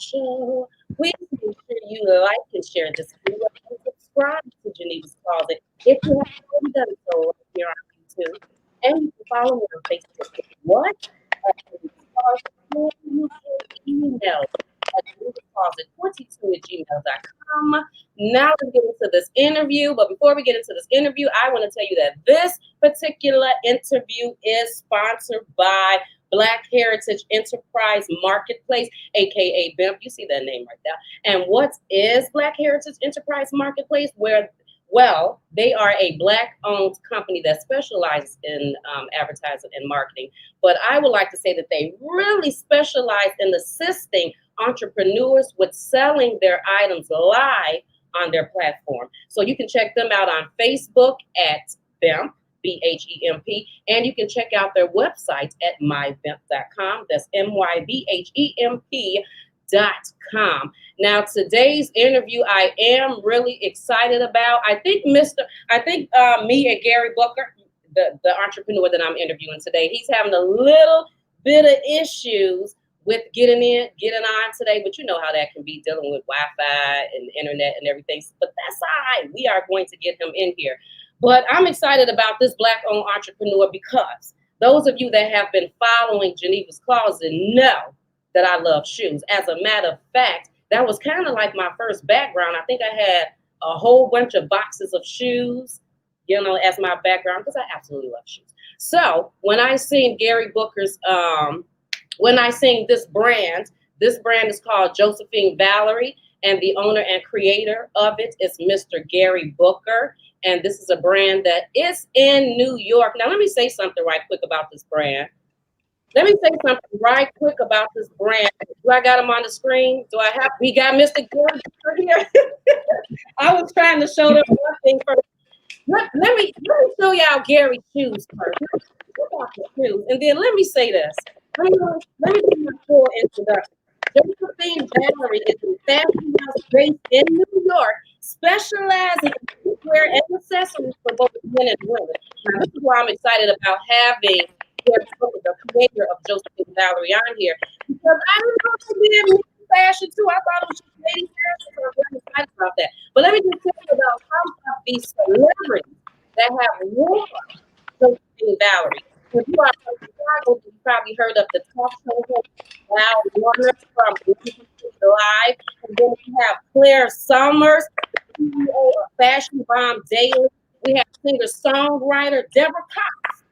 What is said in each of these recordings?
show. Please make sure you like and share this video and subscribe to Geneva's Closet if you haven't already done so right here on YouTube. And you can follow me on Facebook. What? At Geneva's Closet. Or you can email at genevasclosett42@gmail.com. Now let's get into this interview. But before we get into this interview, I want to tell you that this particular interview is sponsored by Black Heritage Enterprise Marketplace, aka BEMP. You see that name right there. And what is Black Heritage Enterprise Marketplace? Well, they are a Black-owned company that specializes in advertising and marketing. But I would like to say that they really specialize in assisting entrepreneurs with selling their items live on their platform. So you can check them out on Facebook at BEMP, BHEMP, and you can check out their website at mybemp.com. That's MYBHEMP.com. Now, today's interview, I am really excited about. I think me and Gary Booker, the entrepreneur that I'm interviewing today, he's having a little bit of issues with getting on today, but you know how that can be, dealing with Wi-Fi and internet and everything. But that's all right. We are going to get him in here. But I'm excited about this Black-owned entrepreneur because those of you that have been following Geneva's Closet know that I love shoes. As a matter of fact, that was kind of like my first background. I think I had a whole bunch of boxes of shoes, as my background, because I absolutely love shoes. So when I seen Gary Booker's, when I seen this brand is called Josephine Valerie, and the owner and creator of it is Mr. Gary Booker. And this is a brand that is in New York. Now, let me say something right quick about this brand. Do I got him on the screen? We got Mr. Gary Booker here. I was trying to show them one thing first. Let me show y'all Gary's shoes first. Look at the shoes. And then let me say this. Let me do my full introduction. Josephine Valerie is a fashion house based in New York, specializing in footwear and accessories for both men and women. Now, this is why I'm excited about having Gary Booker, the creator of Josephine Valerie, on here, because I didn't know she did fashion too. I thought it was just lady fashion, so I'm very excited about that. But let me just tell you about some of these celebrities that have worn Josephine Valerie. If you are from Chicago, you probably heard of the talk show host Val Warner from Live. And then we have Claire Summers, CEO of Fashion Bomb Daily. We have singer-songwriter Deborah Cox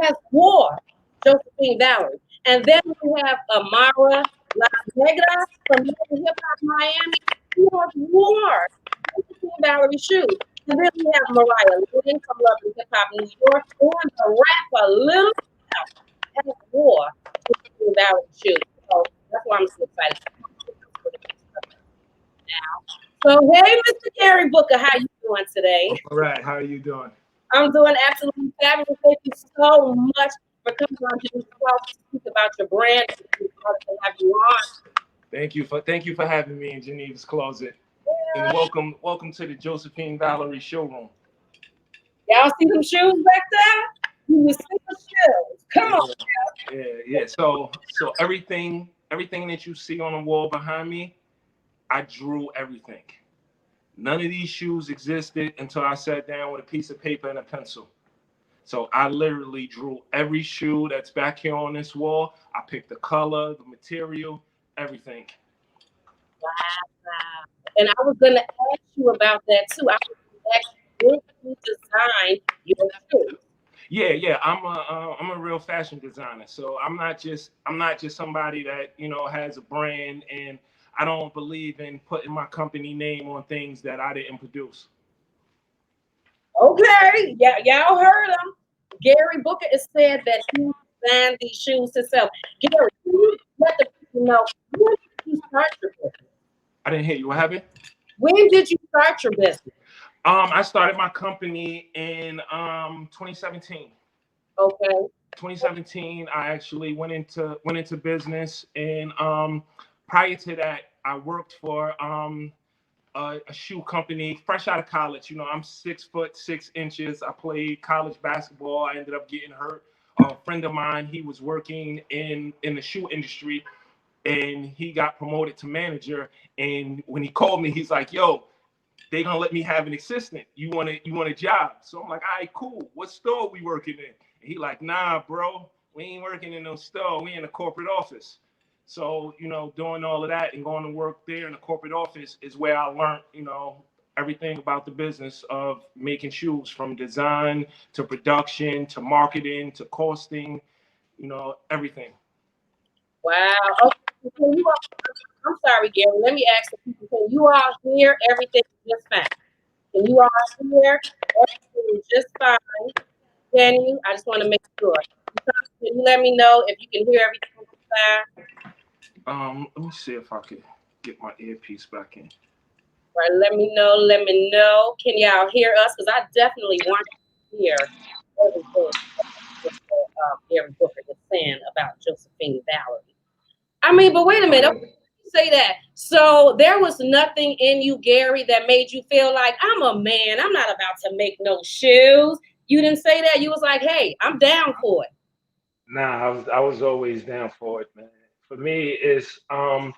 has wore Josephine Valerie. And then we have Amara La Negra from Hip Hop Miami, who has wore Josephine Valerie shoes. And then we have Mariah Lynn from Love and Hip Hop New York, and the rapper Lil has wore Josephine Valerie shoes. So that's why I'm so excited. Now, so hey, Mr. Gary Booker, how you doing today? All right, how are you doing? I'm doing absolutely fabulous. Thank you so much for coming on to speak about your brand and have you on. Thank you for having me in Geneva's Closet. Yeah. And welcome to the Josephine Valerie showroom. Y'all see them shoes back there? You see the shoes. Come on, yeah. So everything that you see on the wall behind me, I drew everything. None of these shoes existed until I sat down with a piece of paper and a pencil. So I literally drew every shoe that's back here on this wall. I picked the color, the material, everything. Wow. And I was going to ask you about that too. I was going to ask you, who designed your shoes? Yeah. I'm a real fashion designer. So I'm not just somebody that, has a brand, and I don't believe in putting my company name on things that I didn't produce. Okay, y'all heard him. Gary Booker has said that he designed these shoes himself. Gary, can you let the people know, when did you start your business? I didn't hear you. What happened? When did you start your business? I started my company in 2017. Okay. 2017, I actually went into business, and prior to that, I worked for a shoe company fresh out of college. I'm 6'6". I played college basketball. I ended up getting hurt. A friend of mine, he was working in the shoe industry, and he got promoted to manager. And when he called me, he's like, "Yo, they gonna let me have an assistant. You want a job?" So I'm like, "All right, cool. What store we working in?" And he like, "Nah, bro, we ain't working in no store. We in a corporate office." So, you know, doing all of that and going to work there in the corporate office is where I learned, you know, everything about the business of making shoes, from design to production to marketing to costing, you know, everything. Wow. Okay. Can you all, I'm sorry, Gary. Let me ask the people. Can you all hear everything just fine? Can you all hear everything just fine? Can you? I just want to make sure. Can you let me know if you can hear everything just fine? Let me see if I could get my earpiece back in. Right, let me know. Let me know. Can y'all hear us? Because I definitely want to hear everything Gary Booker is saying about Josephine Valerie. I mean, but wait a minute. Okay, say that. So there was nothing in you, Gary, that made you feel like, I'm a man. I'm not about to make no shoes. You didn't say that. You was like, hey, I'm down for it. Nah, I was always down for it, man. For me, it's I'm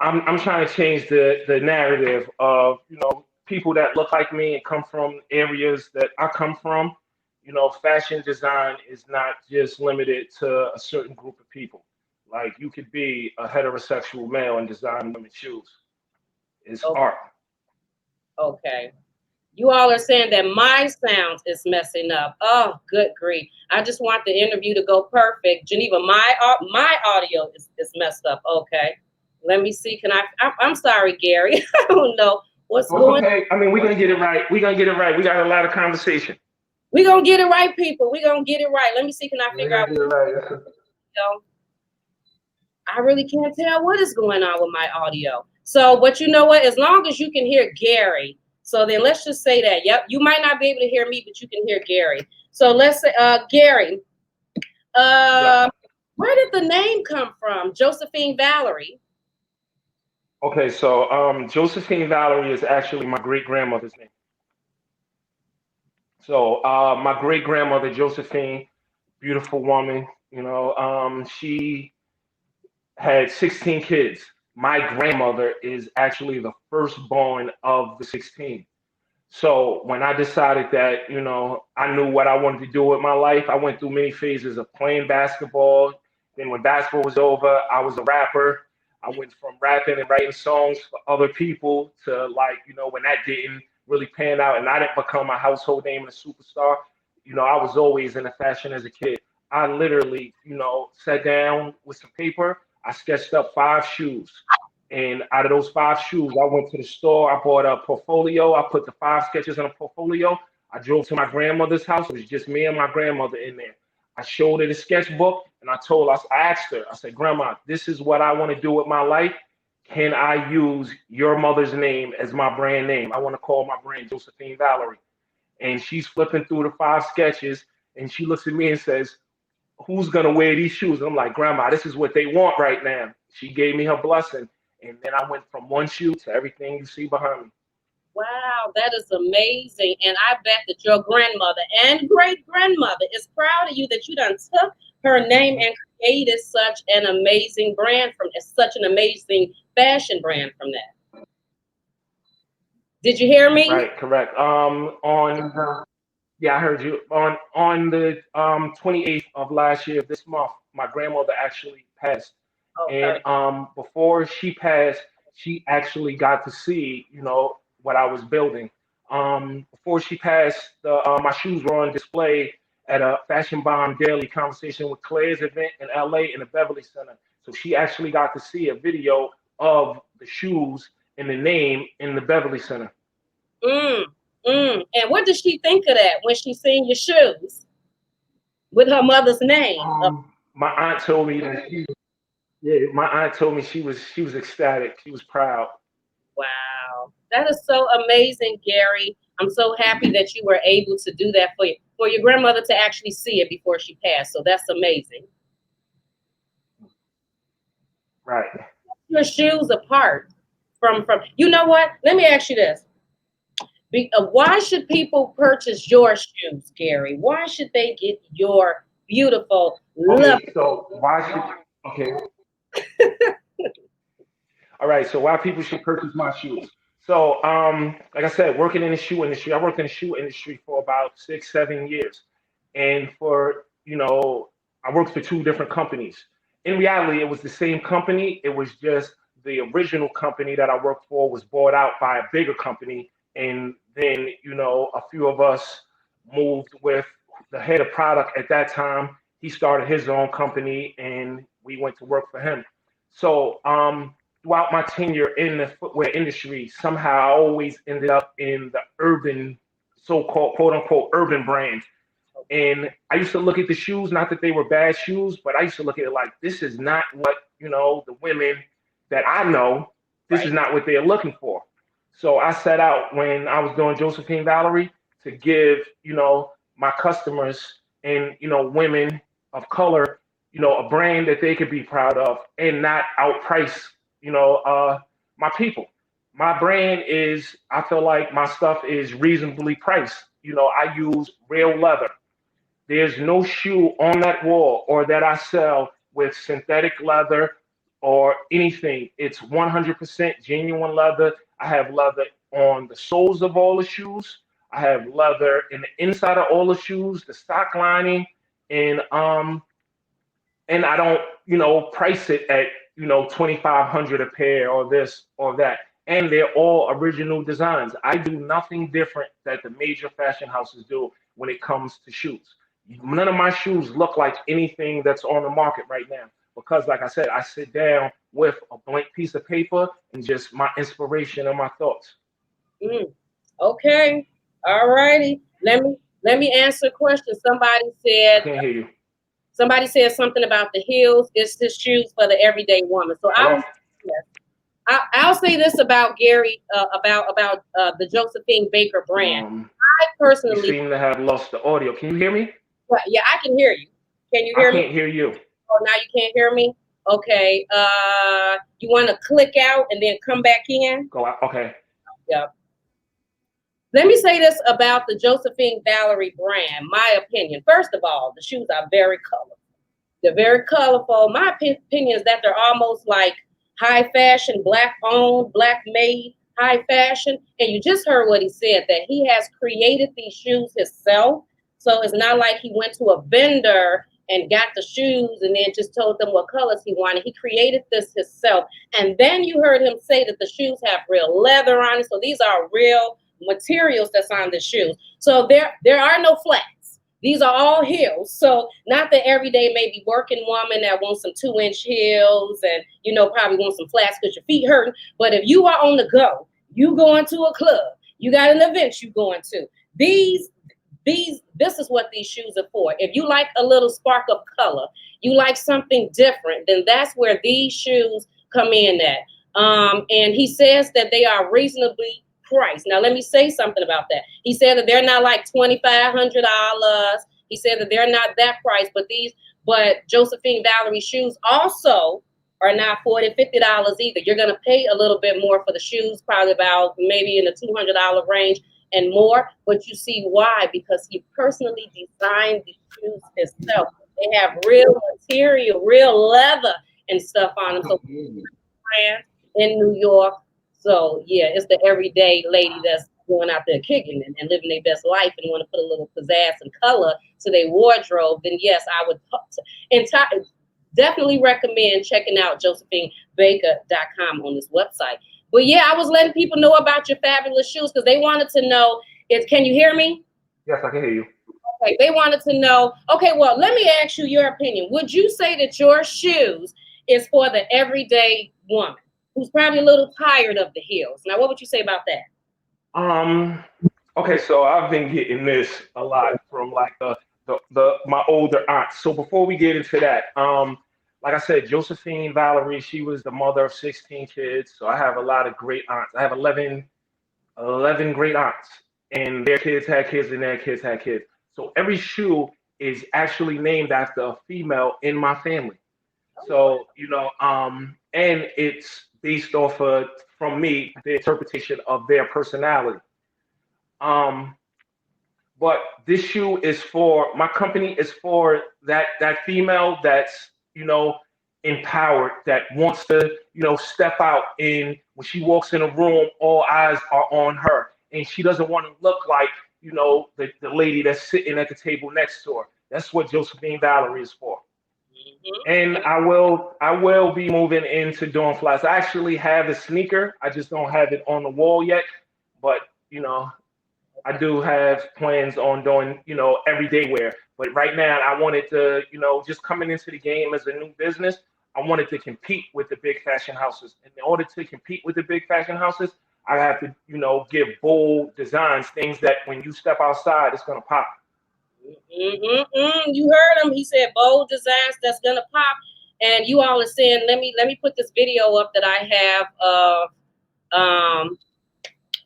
trying to change the narrative of, you know, people that look like me and come from areas that I come from. You know, fashion design is not just limited to a certain group of people. Like, you could be a heterosexual male and design women's shoes. It's Okay. art. Okay. You all are saying that my sound is messing up. Oh, good grief. I just want the interview to go perfect. Geneva, my audio is messed up. Okay. Let me see. I'm sorry, Gary. I don't know what's going on. Okay. I mean, we're going to get it right. We're going to get it right. We got a lot of conversation. We're going to get it right, people. We're going to get it right. Let me see. Can I figure out? I really can't tell what is going on with my audio. So, but you know what? As long as you can hear Gary, so then let's just say that. Yep, you might not be able to hear me, but you can hear Gary. So let's say, Gary, where did the name come from? Josephine Valerie. Okay, so Josephine Valerie is actually my great grandmother's name. So my great grandmother Josephine, beautiful woman, you know, she had 16 kids. My grandmother is actually the firstborn of the 16. So when I decided that, you know, I knew what I wanted to do with my life, I went through many phases of playing basketball. Then when basketball was over, I was a rapper. I went from rapping and writing songs for other people to, like, you know, when that didn't really pan out and I didn't become a household name and a superstar, you know, I was always in the fashion as a kid. I literally, you know, sat down with some paper. I sketched up 5 shoes. And out of those 5 shoes, I went to the store. I bought a portfolio. I put the 5 sketches in a portfolio. I drove to my grandmother's house. It was just me and my grandmother in there. I showed her the sketchbook and I asked her, I said, Grandma, this is what I want to do with my life. Can I use your mother's name as my brand name? I want to call my brand Josephine Valerie. And she's flipping through the 5 sketches and she looks at me and says, who's gonna wear these shoes? I'm like, Grandma, this is what they want right now. She gave me her blessing, and then I went from one shoe to everything you see behind me. Wow, that is amazing. And I bet that your grandmother and great grandmother is proud of you that you done took her name and created such an amazing brand from such an amazing fashion brand from that. Did you hear me? Right, correct. Yeah, I heard you. On the 28th of last year, this month, my grandmother actually passed. Okay. And before she passed, she actually got to see, you know, what I was building. Before she passed, my shoes were on display at a Fashion Bomb Daily Conversation with Claire's event in LA in the Beverly Center. So she actually got to see a video of the shoes and the name in the Beverly Center. And what did she think of that when she seen your shoes with her mother's name? My aunt told me that my aunt told me she was ecstatic. She was proud. Wow, that is so amazing, Gary. I'm so happy that you were able to do that for your grandmother to actually see it before she passed. So that's amazing. Right. Your shoes apart from you know what? Let me ask you this. Why should people purchase your shoes, Gary? Why should they get your beautiful, Okay, lovely? so why should okay. All right, so why people should purchase my shoes. So, like I said, working in the shoe industry, I worked in the shoe industry for about 6, 7 years. And I worked for two different companies. In reality, it was the same company. It was just the original company that I worked for was bought out by a bigger company. And then, a few of us moved with the head of product at that time. He started his own company and we went to work for him. So, throughout my tenure in the footwear industry, somehow I always ended up in the urban, so-called quote unquote urban brand. And I used to look at the shoes, not that they were bad shoes, but I used to look at it like this is not what, the women that I know, this is Right. not what they're looking for. So I set out when I was doing Josephine Valerie to give, my customers and, women of color, a brand that they could be proud of and not outprice, my people. My brand is, I feel like my stuff is reasonably priced. I use real leather. There's no shoe on that wall or that I sell with synthetic leather or anything. It's 100% genuine leather. I have leather on the soles of all the shoes. I have leather in the inside of all the shoes, the stock lining, and I don't, price it at 2,500 a pair or this or that. And they're all original designs. I do nothing different that the major fashion houses do when it comes to shoes. None of my shoes look like anything that's on the market right now because, like I said, I sit down with a blank piece of paper and just my inspiration and my thoughts. Mm. Okay. All righty. Let me answer a question. I can't hear you. Somebody said something about the heels. It's the shoes for the everyday woman. So Hello? I'll say this about Gary, about the Josephine Baker brand. I You personally, seem to have lost the audio. Can you hear me? yeah, I can hear you. Can you I hear me? can't hear you. Oh, now you can't hear me? Okay. You want to click out and then come back in? Go out. Okay. Yeah. Let me say this about the Josephine Valerie brand, my opinion. First of all, the shoes are very colorful. They're very colorful. My opinion is that they're almost like high fashion, black owned, black made, high fashion. And you just heard what he said, that he has created these shoes himself. So it's not like he went to a vendor and got the shoes and then just told them what colors he wanted. He created this himself. And then you heard him say that the shoes have real leather on it. So these are real materials that's on the shoes. So there are no flats. These are all heels. So not the everyday maybe working woman that wants some 2-inch heels and, probably wants some flats because your feet hurting. But if you are on the go, you going to a club, you got an event you going to, this is what these shoes are for. If you like a little spark of color, you like something different, then that's where these shoes come in at. And he says that they are reasonably priced. Now, let me say something about that. He said that they're not like $2,500. He said that they're not that price, but Josephine Valerie shoes also are not $40, $50 either. You're going to pay a little bit more for the shoes, probably about maybe in the $200 range and more. But you see why? Because he personally designed the shoes himself. They have real material, real leather and stuff on them. So in New York. So yeah, it's the everyday lady that's going out there kicking and living their best life and want to put a little pizzazz and color to their wardrobe. Then yes, I would definitely recommend checking out JosephineBaker.com on this website. But yeah, I was letting people know about your fabulous shoes because they wanted to know. Can you hear me? Yes, I can hear you. Okay, they wanted to know. Okay, well, let me ask you your opinion. Would you say that your shoes is for the everyday woman who's probably a little tired of the heels? Now, what would you say about that? Okay, so I've been getting this a lot from like my older aunts. So before we get into that, like I said, Josephine Valerie, she was the mother of 16 kids. So I have a lot of great aunts. I have 11 great aunts, and their kids had kids, and their kids had kids. So every shoe is actually named after a female in my family. So, and it's based off of, from me, the interpretation of their personality. Um, but this shoe is for my company is for that female that's, empowered, that wants to, step out, and when she walks in a room, all eyes are on her, and she doesn't want to look like, the lady that's sitting at the table next to her. That's what Josephine Valerie is for. And I will be moving into doing flats. I actually have a sneaker. I just don't have it on the wall yet. But I do have plans on doing, everyday wear. But right now, I wanted to, just coming into the game as a new business, I wanted to compete with the big fashion houses. And in order to compete with the big fashion houses, I have to, give bold designs, things that when you step outside, it's gonna pop. You heard him. He said bold designs that's gonna pop. And you all are saying, let me put this video up that I have of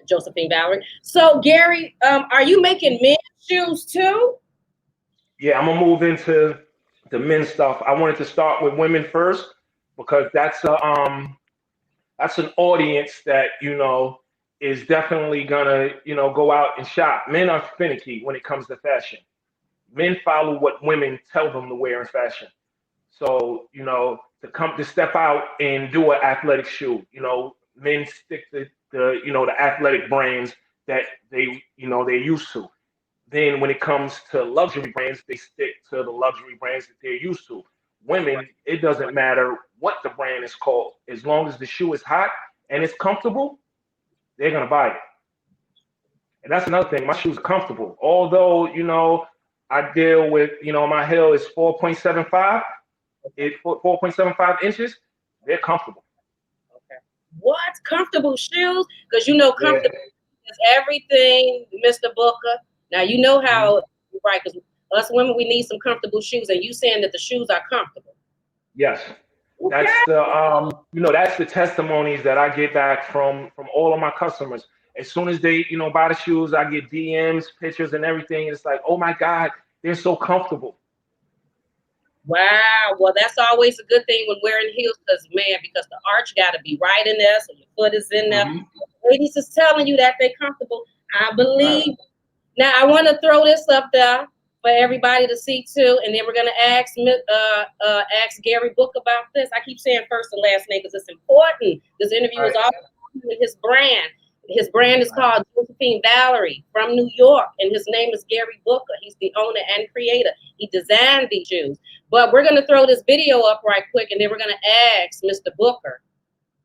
Josephine Valerie. So Gary, are you making men's shoes too? Yeah, I'm gonna move into the men's stuff. I wanted to start with women first because that's an audience that is definitely gonna go out and shop. Men are finicky when it comes to fashion. Men follow what women tell them to wear in fashion. So, to step out and do an athletic shoe, men stick to the athletic brands that they're used to. Then when it comes to luxury brands, they stick to the luxury brands that they're used to. Women, it doesn't matter what the brand is called. As long as the shoe is hot and it's comfortable, they're gonna buy it. And that's another thing. My shoes are comfortable. Although, I deal with, my heel is 4.75. It's 4.75 inches. They're comfortable. Okay. What? Comfortable shoes? Because comfortable is everything, Mr. Booker. Now you know how, right? Because us women, we need some comfortable shoes, and you saying that the shoes are comfortable. Yes. Okay. That's the testimonies that I get back from all of my customers. As soon as they, buy the shoes, I get DMs, pictures, and everything. It's like, oh my God, they're so comfortable. Wow. Well, that's always a good thing when wearing heels, because the arch got to be right in there, so your foot is in there. Ladies is telling you that they're comfortable. I believe. Right. Now I want to throw this up there for everybody to see too, and then we're gonna ask Gary Book about this. I keep saying first and last name because it's important. This interview is all with his brand. His brand is called Josephine Valerie from New York, and his name is Gary Booker. He's the owner and creator. He designed these shoes. But we're gonna throw this video up right quick, and then we're gonna ask Mr. Booker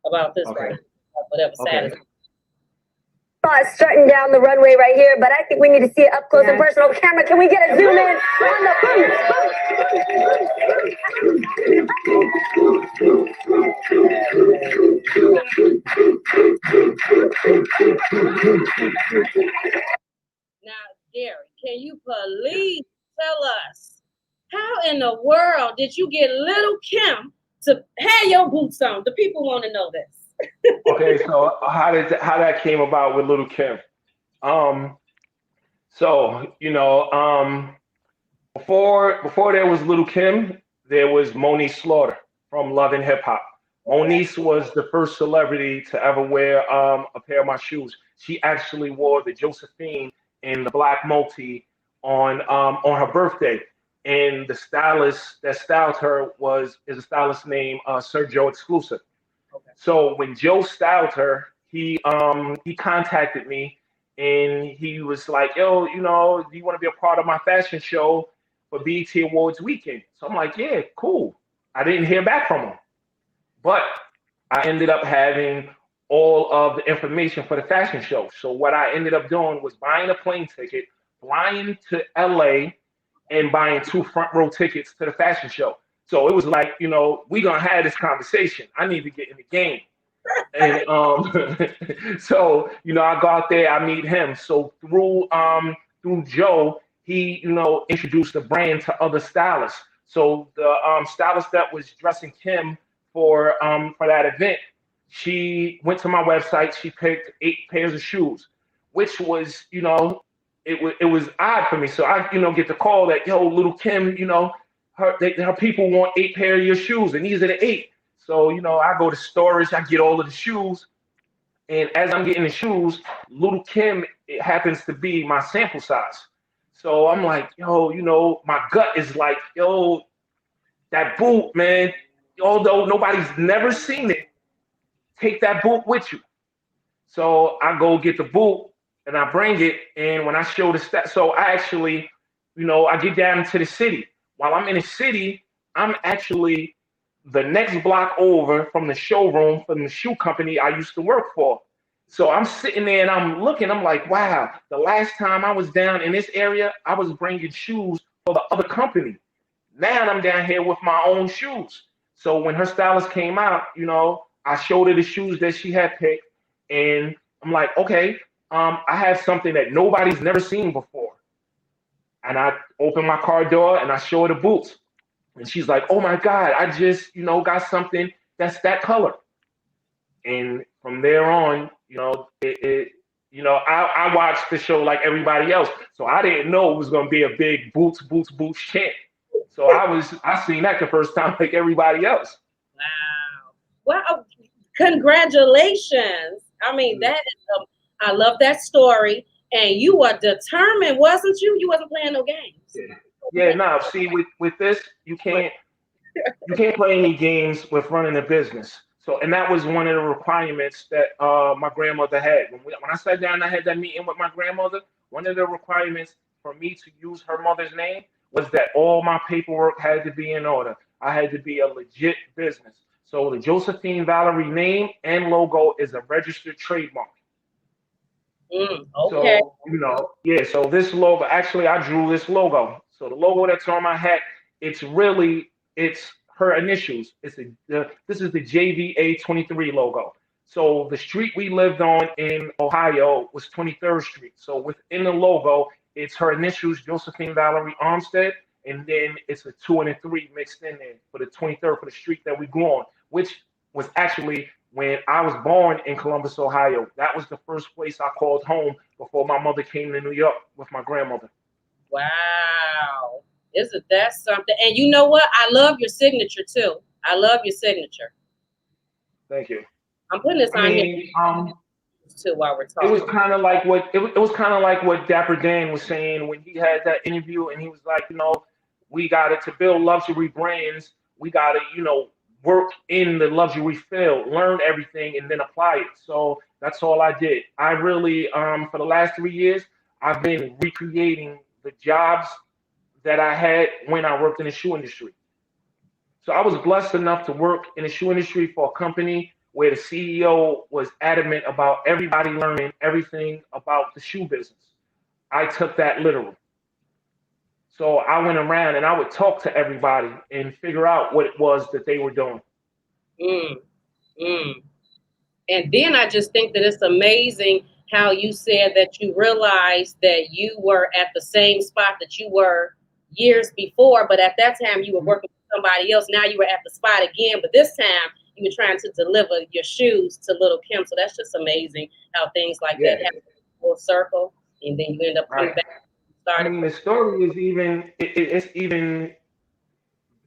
about this right. Whatever Saturday. Strutting down the runway right here, but I think we need to see it up close and personal. Camera, can we get a zoom in on the Now, Gary, can you please tell us how in the world did you get Little Kim to have your boots on? The people want to know this. Okay, so how that came about with Little Kim? Before there was Little Kim, there was Moniece Slaughter from Love and Hip Hop. Moniece was the first celebrity to ever wear a pair of my shoes. She actually wore the Josephine in the black multi on her birthday, and the stylist that styled her is a stylist named Sir Joe Exclusive. So when Joe styled her, he contacted me, and he was like, "Yo, do you want to be a part of my fashion show for BET Awards weekend?" So I'm like, "Yeah, cool." I didn't hear back from him, but I ended up having all of the information for the fashion show. So what I ended up doing was buying a plane ticket, flying to LA, and buying 2 front row tickets to the fashion show. So it was like, we're going to have this conversation. I need to get in the game. And so, I go out there, I meet him. So through Joe, he, introduced the brand to other stylists. So the stylist that was dressing Kim for that event, she went to my website, she picked 8 pairs of shoes, which was, it was odd for me. So I, get the call that, yo, Little Kim, her people want 8 pair of your shoes, and these are the 8. So, I go to storage, I get all of the shoes, and as I'm getting the shoes, Little Kim, it happens to be my sample size. So I'm like, yo, my gut is like, yo, that boot, man, although nobody's never seen it, take that boot with you. So I go get the boot and I bring it. And when I show the stat, so I actually, I get down into the city. While I'm in the city, I'm actually the next block over from the showroom from the shoe company I used to work for. So I'm sitting there and I'm looking, I'm like, wow, the last time I was down in this area, I was bringing shoes for the other company. Now I'm down here with my own shoes. So when her stylist came out, I showed her the shoes that she had picked, and I'm like, okay, I have something that nobody's never seen before. And I open my car door and I show her the boots, and she's like, oh my God, I just, got something that's that color. And from there on, I watched the show like everybody else, so I didn't know it was gonna be a big boots, boots, boots chant. So I seen that the first time like everybody else. Wow. Well, congratulations. I mean, that is, I love that story. And you were determined, wasn't you? You wasn't playing no games. Yeah, no. See, with this, you can't play any games with running a business. So, and that was one of the requirements that my grandmother had. When I sat down, and I had that meeting with my grandmother. One of the requirements for me to use her mother's name was that all my paperwork had to be in order. I had to be a legit business. So the Josephine Valerie name and logo is a registered trademark. Okay. So, yeah, so this logo, actually, I drew this logo. So the logo that's on my hat, it's her initials. This is the JVA 23 logo. So the street we lived on in Ohio was 23rd Street. So within the logo, it's her initials, Josephine Valerie Armstead, and then it's a 2 and a 3 mixed in there for the 23rd for the street that we grew on, which was actually when I was born in Columbus, Ohio. That was the first place I called home before my mother came to New York with my grandmother. Wow. Isn't that something? And you know what? I love your signature too. I love your signature. Thank you. I'm putting this on here too while we're talking. It was kind of like what Dapper Dan was saying when he had that interview, and he was like, we got it to build luxury brands. We got to, work in the luxury field, learn everything, and then apply it. So that's all I did. I really, for the last 3 years, I've been recreating the jobs that I had when I worked in the shoe industry. So I was blessed enough to work in the shoe industry for a company where the CEO was adamant about everybody learning everything about the shoe business. I took that literal. So I went around and I would talk to everybody and figure out what it was that they were doing. And then I just think that it's amazing how you said that you realized that you were at the same spot that you were years before, but at that time you were working with somebody else. Now you were at the spot again, but this time you were trying to deliver your shoes to little Kim. So that's just amazing how things like that happen full circle, and then you end up coming back. I mean, the story is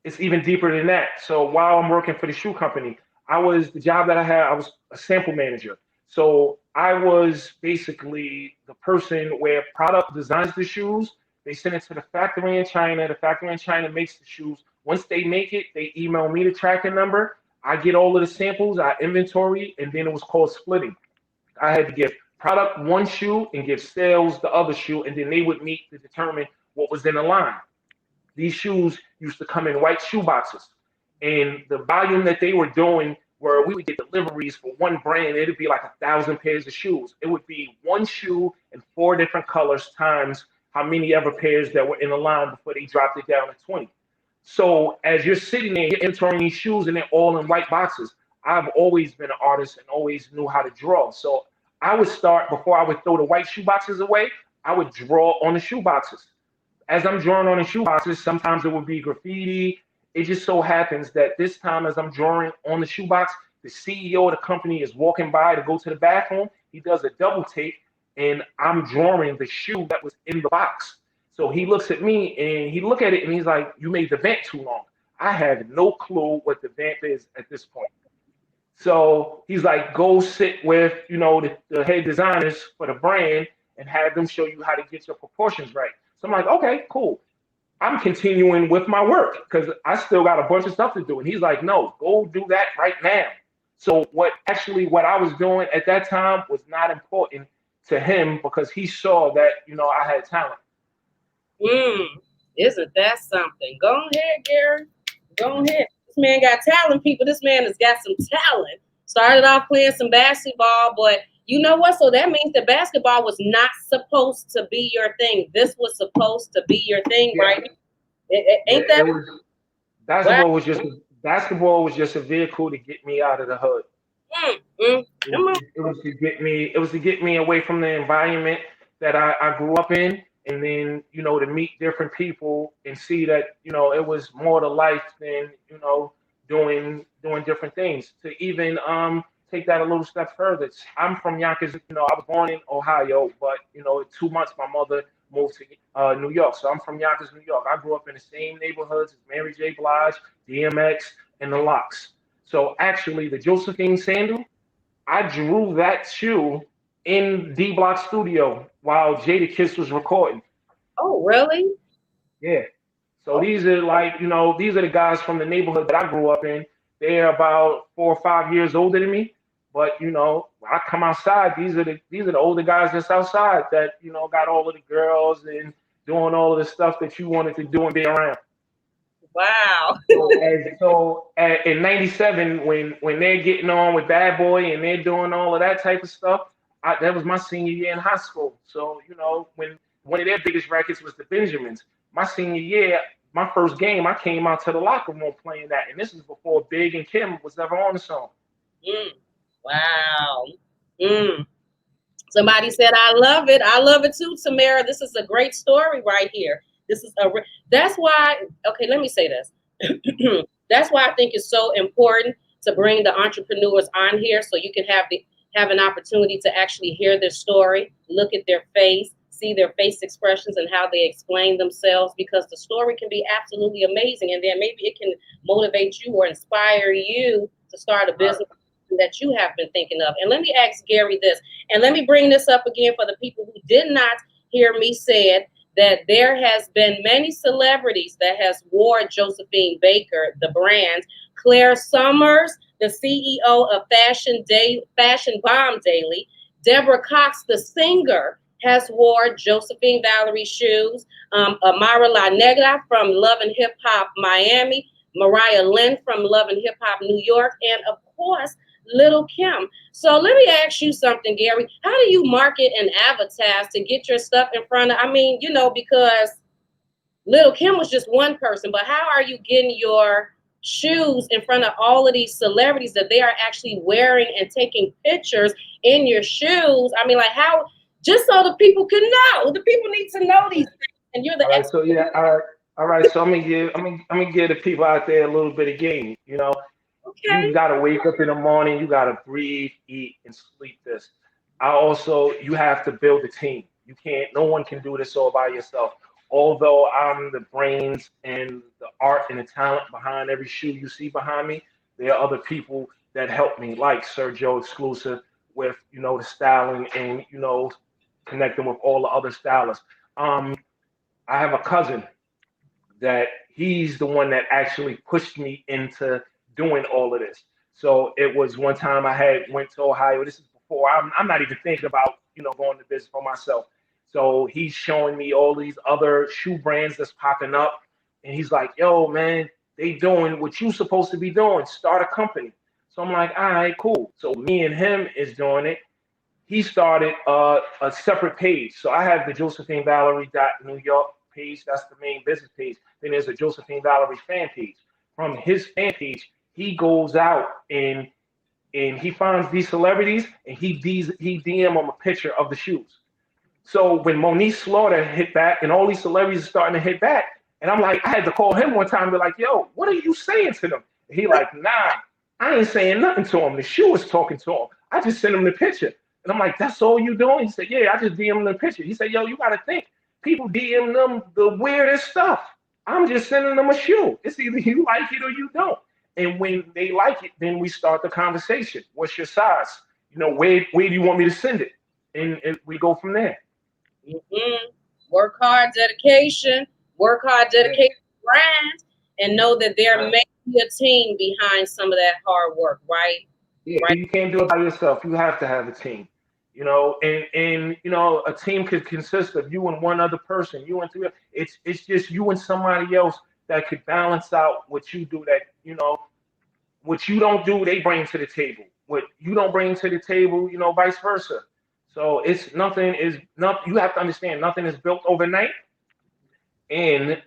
it's even deeper than that. So while I'm working for the shoe company, the job that I had, I was a sample manager. So I was basically the person where product designs the shoes. They send it to the factory in China. The factory in China makes the shoes. Once they make it, they email me the tracking number. I get all of the samples, I inventory, and then it was called splitting. I had to give product one shoe and give sales the other shoe, and then they would meet to determine what was in the line. These shoes used to come in white shoe boxes, and the volume that they were doing where we would get deliveries for one brand, it'd be like 1,000 pairs of shoes. It would be one shoe in 4 different colors times how many ever pairs that were in the line before they dropped it down to 20. So as you're sitting there, you're entering these shoes and they're all in white boxes. I've always been an artist and always knew how to draw. So I would start before I would throw the white shoe boxes away. I would draw on the shoe boxes. As I'm drawing on the shoe boxes, sometimes it would be graffiti. It just so happens that this time, as I'm drawing on the shoebox, the CEO of the company is walking by to go to the bathroom. He does a double take, and I'm drawing the shoe that was in the box. So he looks at me and he look at it and he's like, "You made the vamp too long." I have no clue what the vamp is at this point. So he's like, "Go sit with the head designers for the brand and have them show you how to get your proportions right." So I'm like, "Okay, cool." I'm continuing with my work because I still got a bunch of stuff to do. And he's like, no, go do that right now. So what I was doing at that time was not important to him because he saw that, I had talent. Isn't that something? Go ahead, Gary. Go ahead. This man got talent, people. This man has got some talent. Started off playing some basketball, but you know what? So that means that basketball was not supposed to be your thing. This was supposed to be your thing, Yeah. right? Ain't that? Basketball was just a vehicle to get me out of the hood. It was to get me away from the environment that I grew up in, and then to meet different people and see that it was more to life than doing different things. To even take that a little step further, I'm from Yonkers. I was born in Ohio, but in 2 months my mother moved to New York, so I'm from Yonkers, New York. I grew up in the same neighborhoods as Mary J. Blige, DMX, and the Locks. So actually, the Josephine sandal, I drew that shoe in D Block Studio while Jada Kiss was recording. Oh, really? Yeah. So these are these are the guys from the neighborhood that I grew up in. They're about 4 or 5 years older than me. But when I come outside, these are the older guys that's outside that, got all of the girls and doing all of the stuff that you wanted to do and be around. Wow. In '97, when they're getting on with Bad Boy and they're doing all of that type of stuff, that was my senior year in high school. So when one of their biggest records was the Benjamins, my senior year, my first game, I came out to the locker room playing that, and this is before Big and Kim was ever on the song. Wow. Somebody said, I love it. I love it too, Tamara. This is a great story right here. That's why, okay, let me say this. That's why I think it's so important to bring the entrepreneurs on here so you can have an opportunity to actually hear their story, look at their face, see their face expressions and how they explain themselves, because the story can be absolutely amazing. And then maybe it can motivate you or inspire you to start a business that you have been thinking of. And let me ask Gary this, and let me bring this up again for the people who did not hear me say it, that there has been many celebrities that has wore Josephine Baker, the brand. Claire Summers, the CEO of Fashion Bomb Daily. Deborah Cox, the singer, has wore Josephine Valerie shoes. Amara La Negra from Love and Hip Hop Miami. Mariah Lynn from Love and Hip Hop New York. And of course, Little Kim. So let me ask you something, Gary. How do you market and advertise to get your stuff in front of, because Little Kim was just one person, but how are you getting your shoes in front of all of these celebrities that they are actually wearing and taking pictures in your shoes? How, just so the people can know. The people need to know these things. And you're the expert. All right. So I'm gonna give the people out there a little bit of game. Okay. You gotta wake up in the morning. You gotta breathe, eat, and sleep this. You have to build a team. No one can do this all by yourself. Although I'm the brains and the art and the talent behind every shoe you see behind me, there are other people that help me, like Sergio Exclusive, with the styling and connecting with all the other stylists. I have a cousin that he's the one that actually pushed me into doing all of this. So it was one time I went to Ohio. This is before I'm not even thinking about going to business for myself. So he's showing me all these other shoe brands that's popping up, and he's like, "Yo, man, they doing what you supposed to be doing. Start a company." So I'm like, "All right, cool." So me and him is doing it. He started a separate page. So I have the Josephine Valerie New York page. That's the main business page. Then there's a Josephine Valerie fan page. From his fan page, he goes out and he finds these celebrities and he DM them a picture of the shoes. So when Monique Slaughter hit back and all these celebrities are starting to hit back, and I'm like, I had to call him one time and be like, "Yo, what are you saying to them?" And he like, "Nah, I ain't saying nothing to him. The shoe is talking to him. I just sent him the picture." And I'm like, "That's all you doing?" He said, "Yeah, I just DM him the picture." He said, "Yo, you got to think. People DM them the weirdest stuff. I'm just sending them a shoe. It's either you like it or you don't. And when they like it, then we start the conversation. What's your size? Where do you want me to send it?" And we go from there. Work hard, dedication, work hard, dedicate, grind, and know that there may be a team behind some of that hard work, right? Yeah, Right. you can't do it by yourself. You have to have a team. You know, and you know, a team could consist of you and one other person. You and three. It's just you and somebody else that could balance out what you do. That you know, what you don't do, they bring to the table. What you don't bring to the table, you know, vice versa. So it's nothing is not. You have to understand, nothing is built overnight, and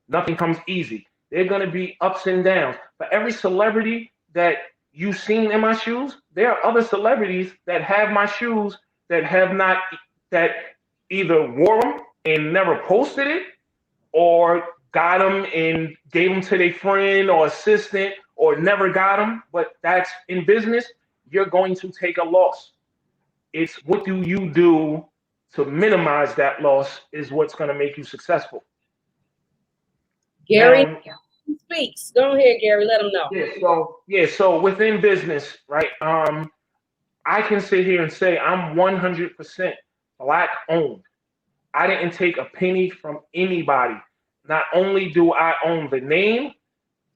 nothing comes easy. There are gonna be ups and downs. For every celebrity that you've seen in my shoes, there are other celebrities that have my shoes that have not that either wore them and never posted it, or got them and gave them to their friend or assistant, or never got them. But that's in business. You're going to take a loss. It's what do you do to minimize that loss is what's going to make you successful. Gary Now, speaks. Go ahead, Gary. Let him know. so within business, right? I can sit here and say I'm 100% black owned. I didn't take a penny from anybody. Not only do I own the name,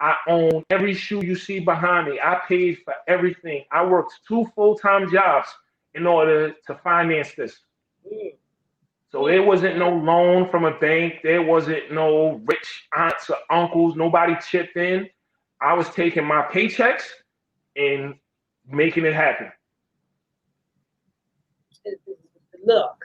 I own every shoe you see behind me. I paid for everything. I worked 2 full-time jobs in order to finance this. Mm. So there wasn't no loan from a bank. There wasn't no rich aunts or uncles. Nobody chipped in. I was taking my paychecks and making it happen. Look,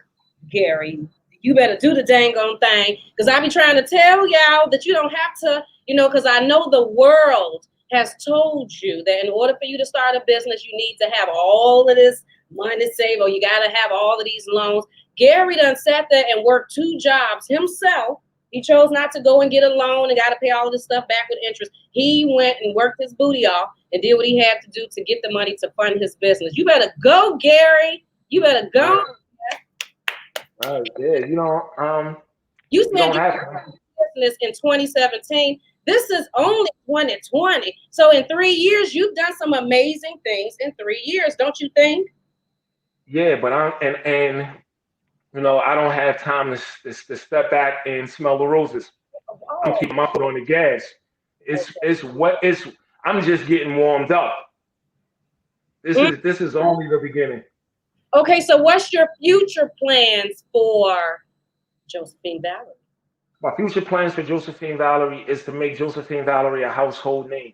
Gary, you better do the dang on thing, because I be trying to tell y'all that you don't have to, you know, because I know the world has told you that in order for you to start a business, you need to have all of this money saved, or you got to have all of these loans. Gary done sat there and worked 2 jobs himself. He chose not to go and get a loan and got to pay all of this stuff back with interest. He went and worked his booty off and did what he had to do to get the money to fund his business. You better go, Gary. You better go. Yeah, you You you said don't you have to. business in 2017. This is only 2020. So in 3 years, you've done some amazing things in 3 years, don't you think? Yeah, but and you know, I don't have time to step back and smell the roses. I'm Oh, keeping my foot on the gas. It's I'm just getting warmed up. okay. This is only the beginning. Okay, so what's your future plans for Josephine Valerie? My future plans for Josephine Valerie is to make Josephine Valerie a household name.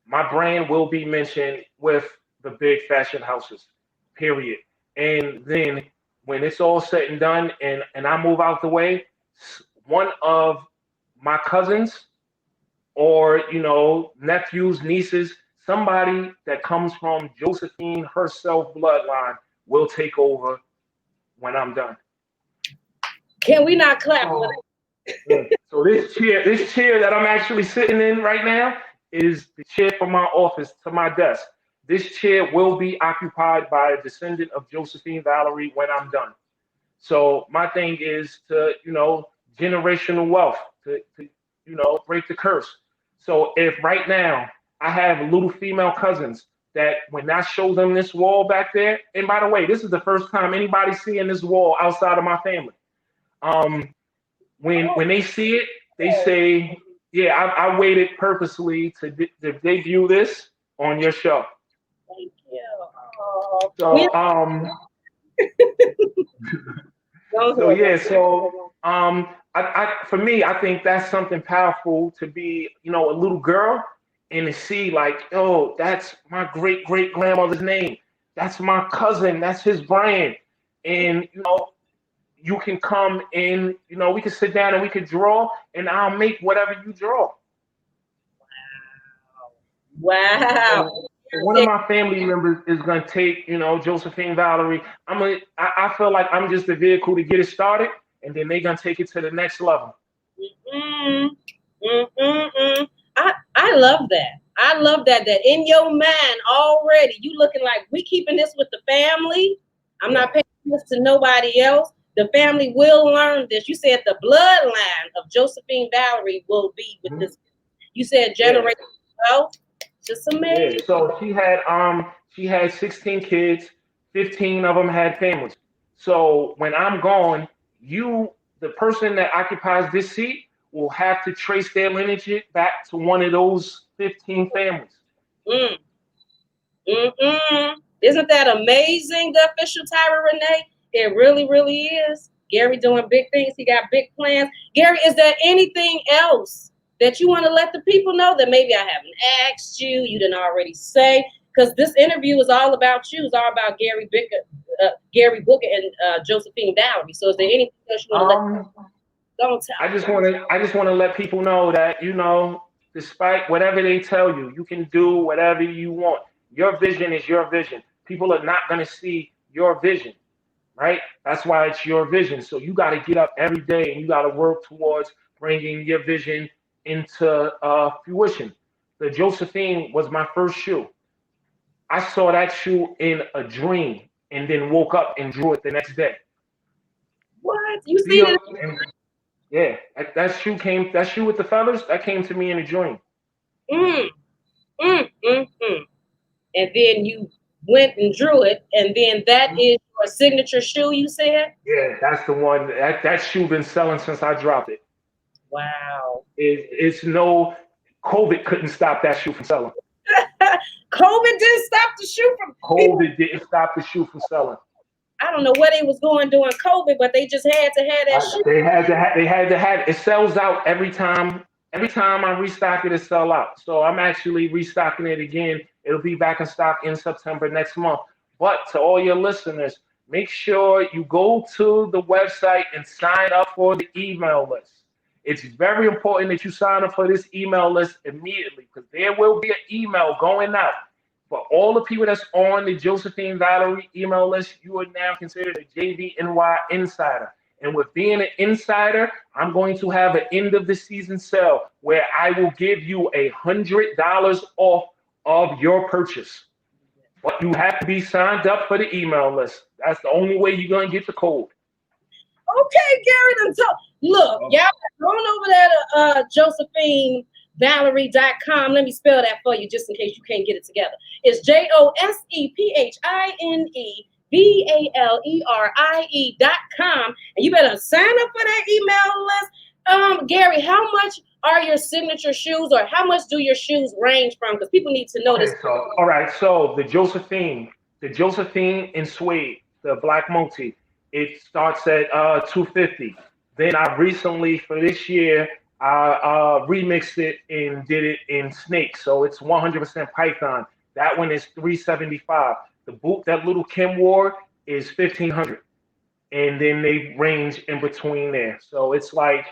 My brand will be mentioned with the big fashion houses, period. And then when it's all said and done and I move out the way, one of my cousins or, you know, nephews, nieces, somebody that comes from Josephine herself bloodline will take over when I'm done. Can we not clap for that? So this chair that I'm actually sitting in right now is the chair from my office to my desk. This chair will be occupied by a descendant of Josephine Valerie when I'm done. So my thing is to, you know, generational wealth, to you know, break the curse. So if right now I have little female cousins that when I show them this wall back there, and by the way, this is the first time anybody's seeing this wall outside of my family. Um, when they see it, they say, "Yeah, I waited purposely to debut this on your show." Thank you. Oh, So go so ahead. yeah, so for me, I think that's something powerful to be, you know, a little girl and to see like, oh, that's my great great grandmother's name. That's my cousin. That's his brand, and you know, you can come in, you know, we can sit down and we can draw, and I'll make whatever you draw. Wow. So one of my family members is gonna take, you know, Josephine Valerie. I feel like I'm just the vehicle to get it started, and then they're gonna take it to the next level. Mm, mm, mm, mm. I love that. I love that in your mind already you looking like we keeping this with the family. I'm not paying this to nobody else. The family will learn this. You said the bloodline of Josephine Valerie will be with this. You said Yeah. generation 12. Just Yeah. amazing. So she had 16 kids, 15 of them had families. So when I'm gone, you the person that occupies this seat will have to trace their lineage back to one of those 15 families. Mm. Mm-mm. Isn't that amazing, the official Tyra Renee? It really, really is. Gary doing big things. He got big plans. Gary, is there anything else that you want to let the people know that maybe I haven't asked you, you didn't already say? Because this interview is all about you. It's all about Gary Booker and Josephine Valerie. So is there anything else you want to let? Don't tell. I just want to let people know that, you know, despite whatever they tell you, you can do whatever you want. Your vision is your vision. People are not going to see your vision, right? That's why it's your vision. So you got to get up every day and you got to work towards bringing your vision into fruition. The Josephine was my first shoe. I saw that shoe in a dream and then woke up and drew it the next day. What? You see it? Yeah, that shoe with the feathers, that came to me in a dream. Mm, And then you went and drew it, and then that is your signature shoe, you said? Yeah, that's the one. That shoe been selling since I dropped it. Wow. It's no COVID couldn't stop that shoe from selling. COVID didn't stop the shoe from COVID didn't stop the shoe from selling. I don't know where they was going during COVID, but they just had to have that shoe. They had to have it. It sells out every time. Every time I restock it, it sell out. So I'm actually restocking it again. It'll be back in stock in September next month. But to all your listeners, make sure you go to the website and sign up for the email list. It's very important that you sign up for this email list immediately because there will be an email going out. For all the people that's on the Josephine Valerie email list, you are now considered a JVNY insider. And with being an insider, I'm going to have an end of the season sale where I will give you $100 off of your purchase. But you have to be signed up for the email list. That's the only way you're going to get the code. Okay, Gary, look, y'all going over there to JosephineValerie.com. Let me spell that for you just in case you can't get it together. It's JosephineValerie.com. And you better sign up for that email list. Gary, how much are your signature shoes or how much do your shoes range from? Because people need to know this. All right, so the Josephine in suede, the black multi, it starts at $250. Then I recently, for this year, I remixed it and did it in snake, so it's 100% python. That one is $375. The boot that Little Kim wore is $1,500, and then they range in between there. So it's like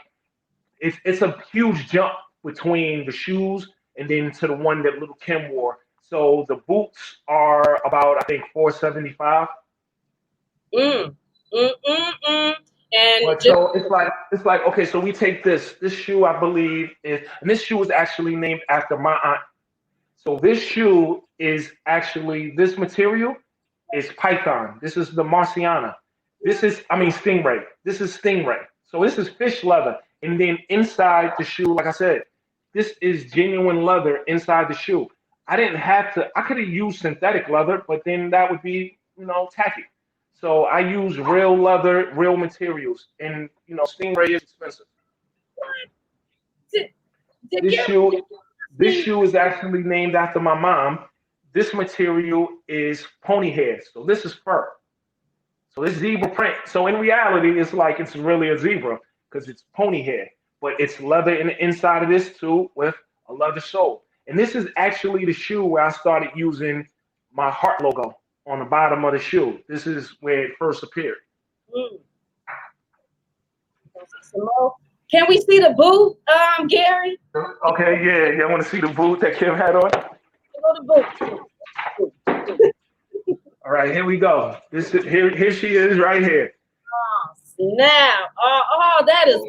it's a huge jump between the shoes and then to the one that Little Kim wore. So the boots are about I think $475. And so it's like okay, so we take this shoe I believe is, and this shoe is actually named after my aunt. So this shoe is actually, this material is python. This is the Marciana. This is stingray. This is stingray. So this is fish leather, and then inside the shoe, like I said, this is genuine leather inside the shoe. I didn't have to. I could have used synthetic leather, but then that would be tacky. So I use real leather, real materials, and stingray is expensive. This shoe is actually named after my mom. This material is pony hair, so this is fur. So this zebra print. So in reality, it's like it's really a zebra because it's pony hair, but it's leather in the inside of this too with a leather sole. And this is actually the shoe where I started using my heart logo on the bottom of the shoe. This is where it first appeared. Can we see the boot, Gary? Okay, yeah. I want to see the boot that Kim had on. Go to boot. All right, here we go. Here she is right here. Oh, snap. Oh, that is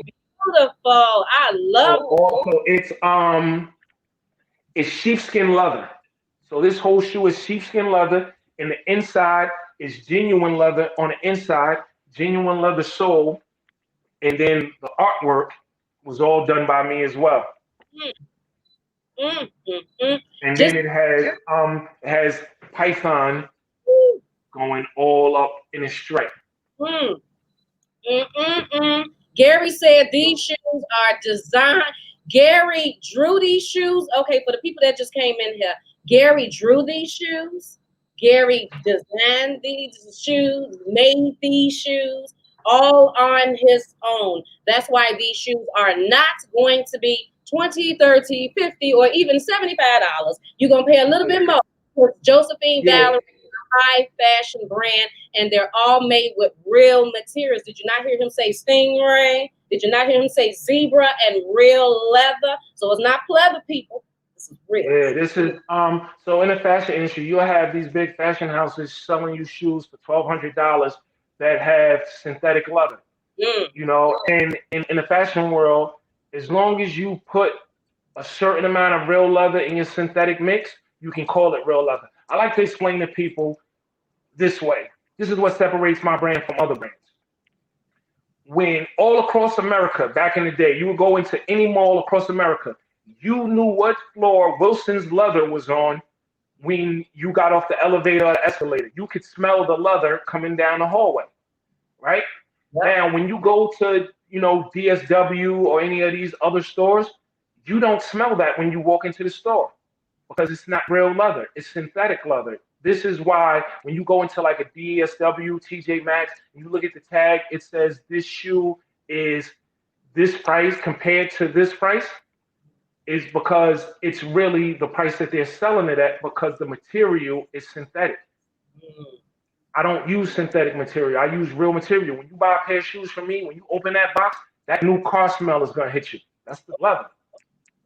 beautiful. I love it. Also, it's sheepskin leather. So this whole shoe is sheepskin leather, and the inside is genuine leather on the inside, genuine leather sole, and then the artwork was all done by me as well. And then it has python going all up in a stripe. Gary said these shoes are designed. Gary drew these shoes. Okay, for the people that just came in here, Gary drew these shoes. Gary designed these shoes, made these shoes all on his own. That's why these shoes are not going to be $20, $30, $50, or even $75. You're going to pay a little bit more for Josephine Valerie, high fashion brand, and they're all made with real materials. Did you not hear him say stingray? Did you not hear him say zebra and real leather? So it's not pleather, people. This is real. Yeah, this is so in the fashion industry, you'll have these big fashion houses selling you shoes for $1,200 that have synthetic leather. You know, and in the fashion world, as long as you put a certain amount of real leather in your synthetic mix, you can call it real leather. I like to explain to people this way. This is what separates my brand from other brands. When all across America, back in the day, you would go into any mall across America, you knew what floor Wilson's leather was on when you got off the elevator or the escalator. You could smell the leather coming down the hallway, right? Now, when you go to, you know, DSW or any of these other stores, you don't smell that when you walk into the store because it's not real leather. It's synthetic leather. This is why when you go into like a DSW, TJ Maxx, and you look at the tag, it says this shoe is this price compared to this price, is because it's really the price that they're selling it at because the material is synthetic. I don't use synthetic material. I use real material. When you buy a pair of shoes from me, when you open that box, that new car smell is going to hit you. That's the leather.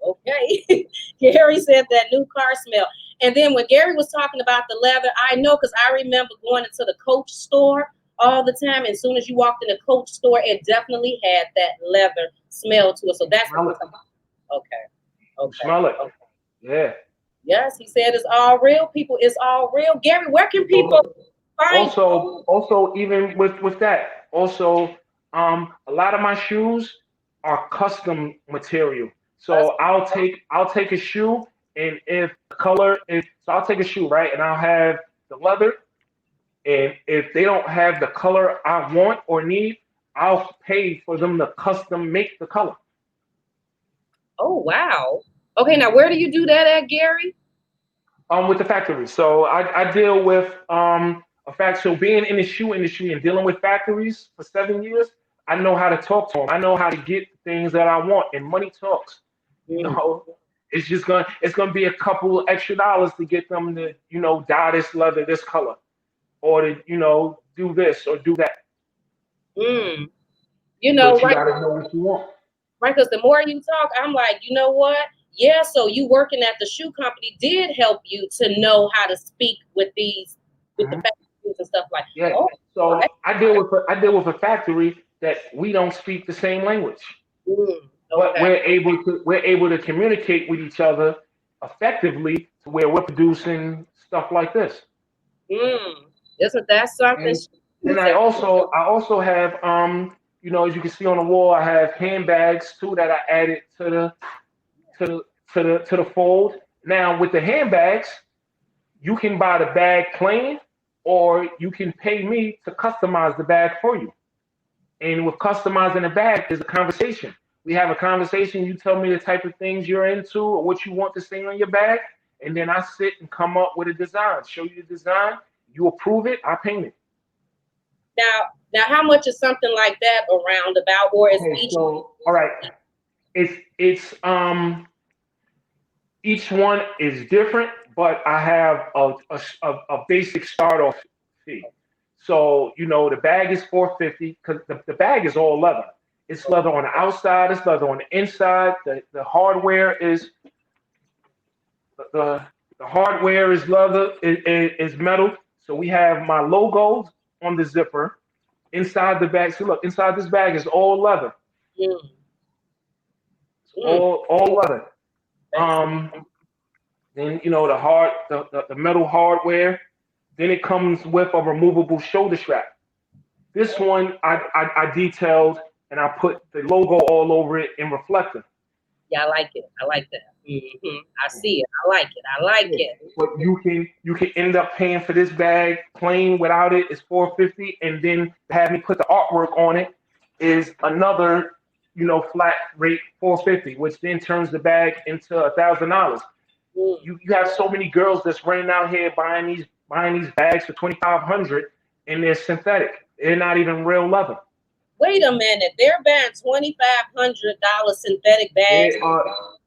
Okay. Gary said that new car smell. And then when Gary was talking about the leather, I know because I remember going into the Coach store all the time. And as soon as you walked in the Coach store, it definitely had that leather smell to it. So that's what okay. Smell it. Okay. Yeah. Yes, he said it's all real. People, it's all real. Gary, where can people find also even with that, also a lot of my shoes are custom material. So I'll take a shoe, and if the color is, so I'll take a shoe, right, and I'll have the leather, and if they don't have the color I want or need, I'll pay for them to custom make the color. Oh wow. Okay, now where do you do that at, Gary? With the factory. So I deal with so being in the shoe industry and dealing with factories for 7 years, I know how to talk to them. I know how to get things that I want, and money talks. You know, it's gonna be a couple extra dollars to get them to, you know, dye this leather this color, or to, you know, do this or do that. You know, but you gotta know what you want. Right, because the more you talk, I'm like, you know what? Yeah, so you working at the shoe company did help you to know how to speak with these, with the factories and stuff like that. Yeah. So I deal with a factory that we don't speak the same language, but we're able to communicate with each other effectively to where we're producing stuff like this. Isn't that something? And I also have you know, as you can see on the wall, I have handbags too that I added to the fold. Now with the handbags, you can buy the bag plain, or you can pay me to customize the bag for you. And with customizing the bag, there's a conversation. We have a conversation. You tell me the type of things you're into or what you want to say on your bag, and then I sit and come up with a design. Show you the design. You approve it. I paint it. Now, how much is something like that around about, or is each? So, all right, it's each one is different, but I have a basic start off fee. So, you know, the bag is $450 because the bag is all leather. It's leather on the outside, it's leather on the inside. The hardware is the hardware is leather, is metal. So we have my logos on the zipper. Inside the bag, see, look, inside this bag is all leather. All leather. Then, you know, the metal hardware. Then it comes with a removable shoulder strap. This one I detailed and I put the logo all over it in reflector. Yeah, I like it. I like that. I see it. I like it. I like it. But you can end up paying for this bag plain without it. It's $450, and then have me put the artwork on it. is another, flat rate $450, which then turns the bag into $1,000. You have so many girls that's running out here buying these bags for $2,500, and they're synthetic. They're not even real leather. Wait a minute, they're buying $2,500 synthetic bags.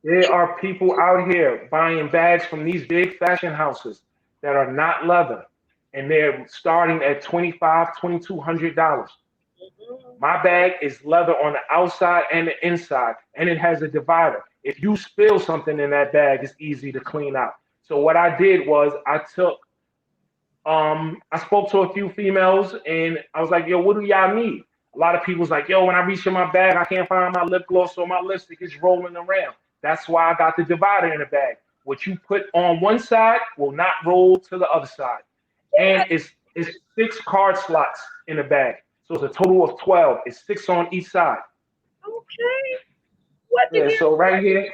There are people out here buying bags from these big fashion houses that are not leather, and they're starting at $2,500, $2,200. My bag is leather on the outside and the inside, and it has a divider. If you spill something in that bag, it's easy to clean out. So what I did was I spoke to a few females, and I was like, yo, what do y'all need? A lot of people's like, yo, when I reach in my bag, I can't find my lip gloss or my lipstick is rolling around. That's why I got the divider in the bag. What you put on one side will not roll to the other side. And it's 6 card slots in the bag. So it's a total of 12. It's 6 on each side. Okay. So right here,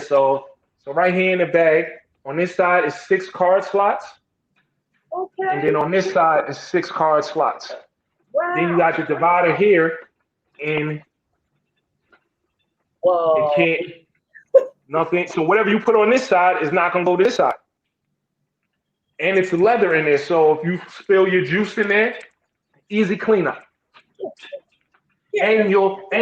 so right here in the bag, on this side is 6 card slots. Okay. And then on this side is 6 card slots. Wow. Then you got the divider here, and it can't, nothing. So whatever you put on this side is not gonna go to this side. And it's leather in there, so if you spill your juice in there, easy cleanup. And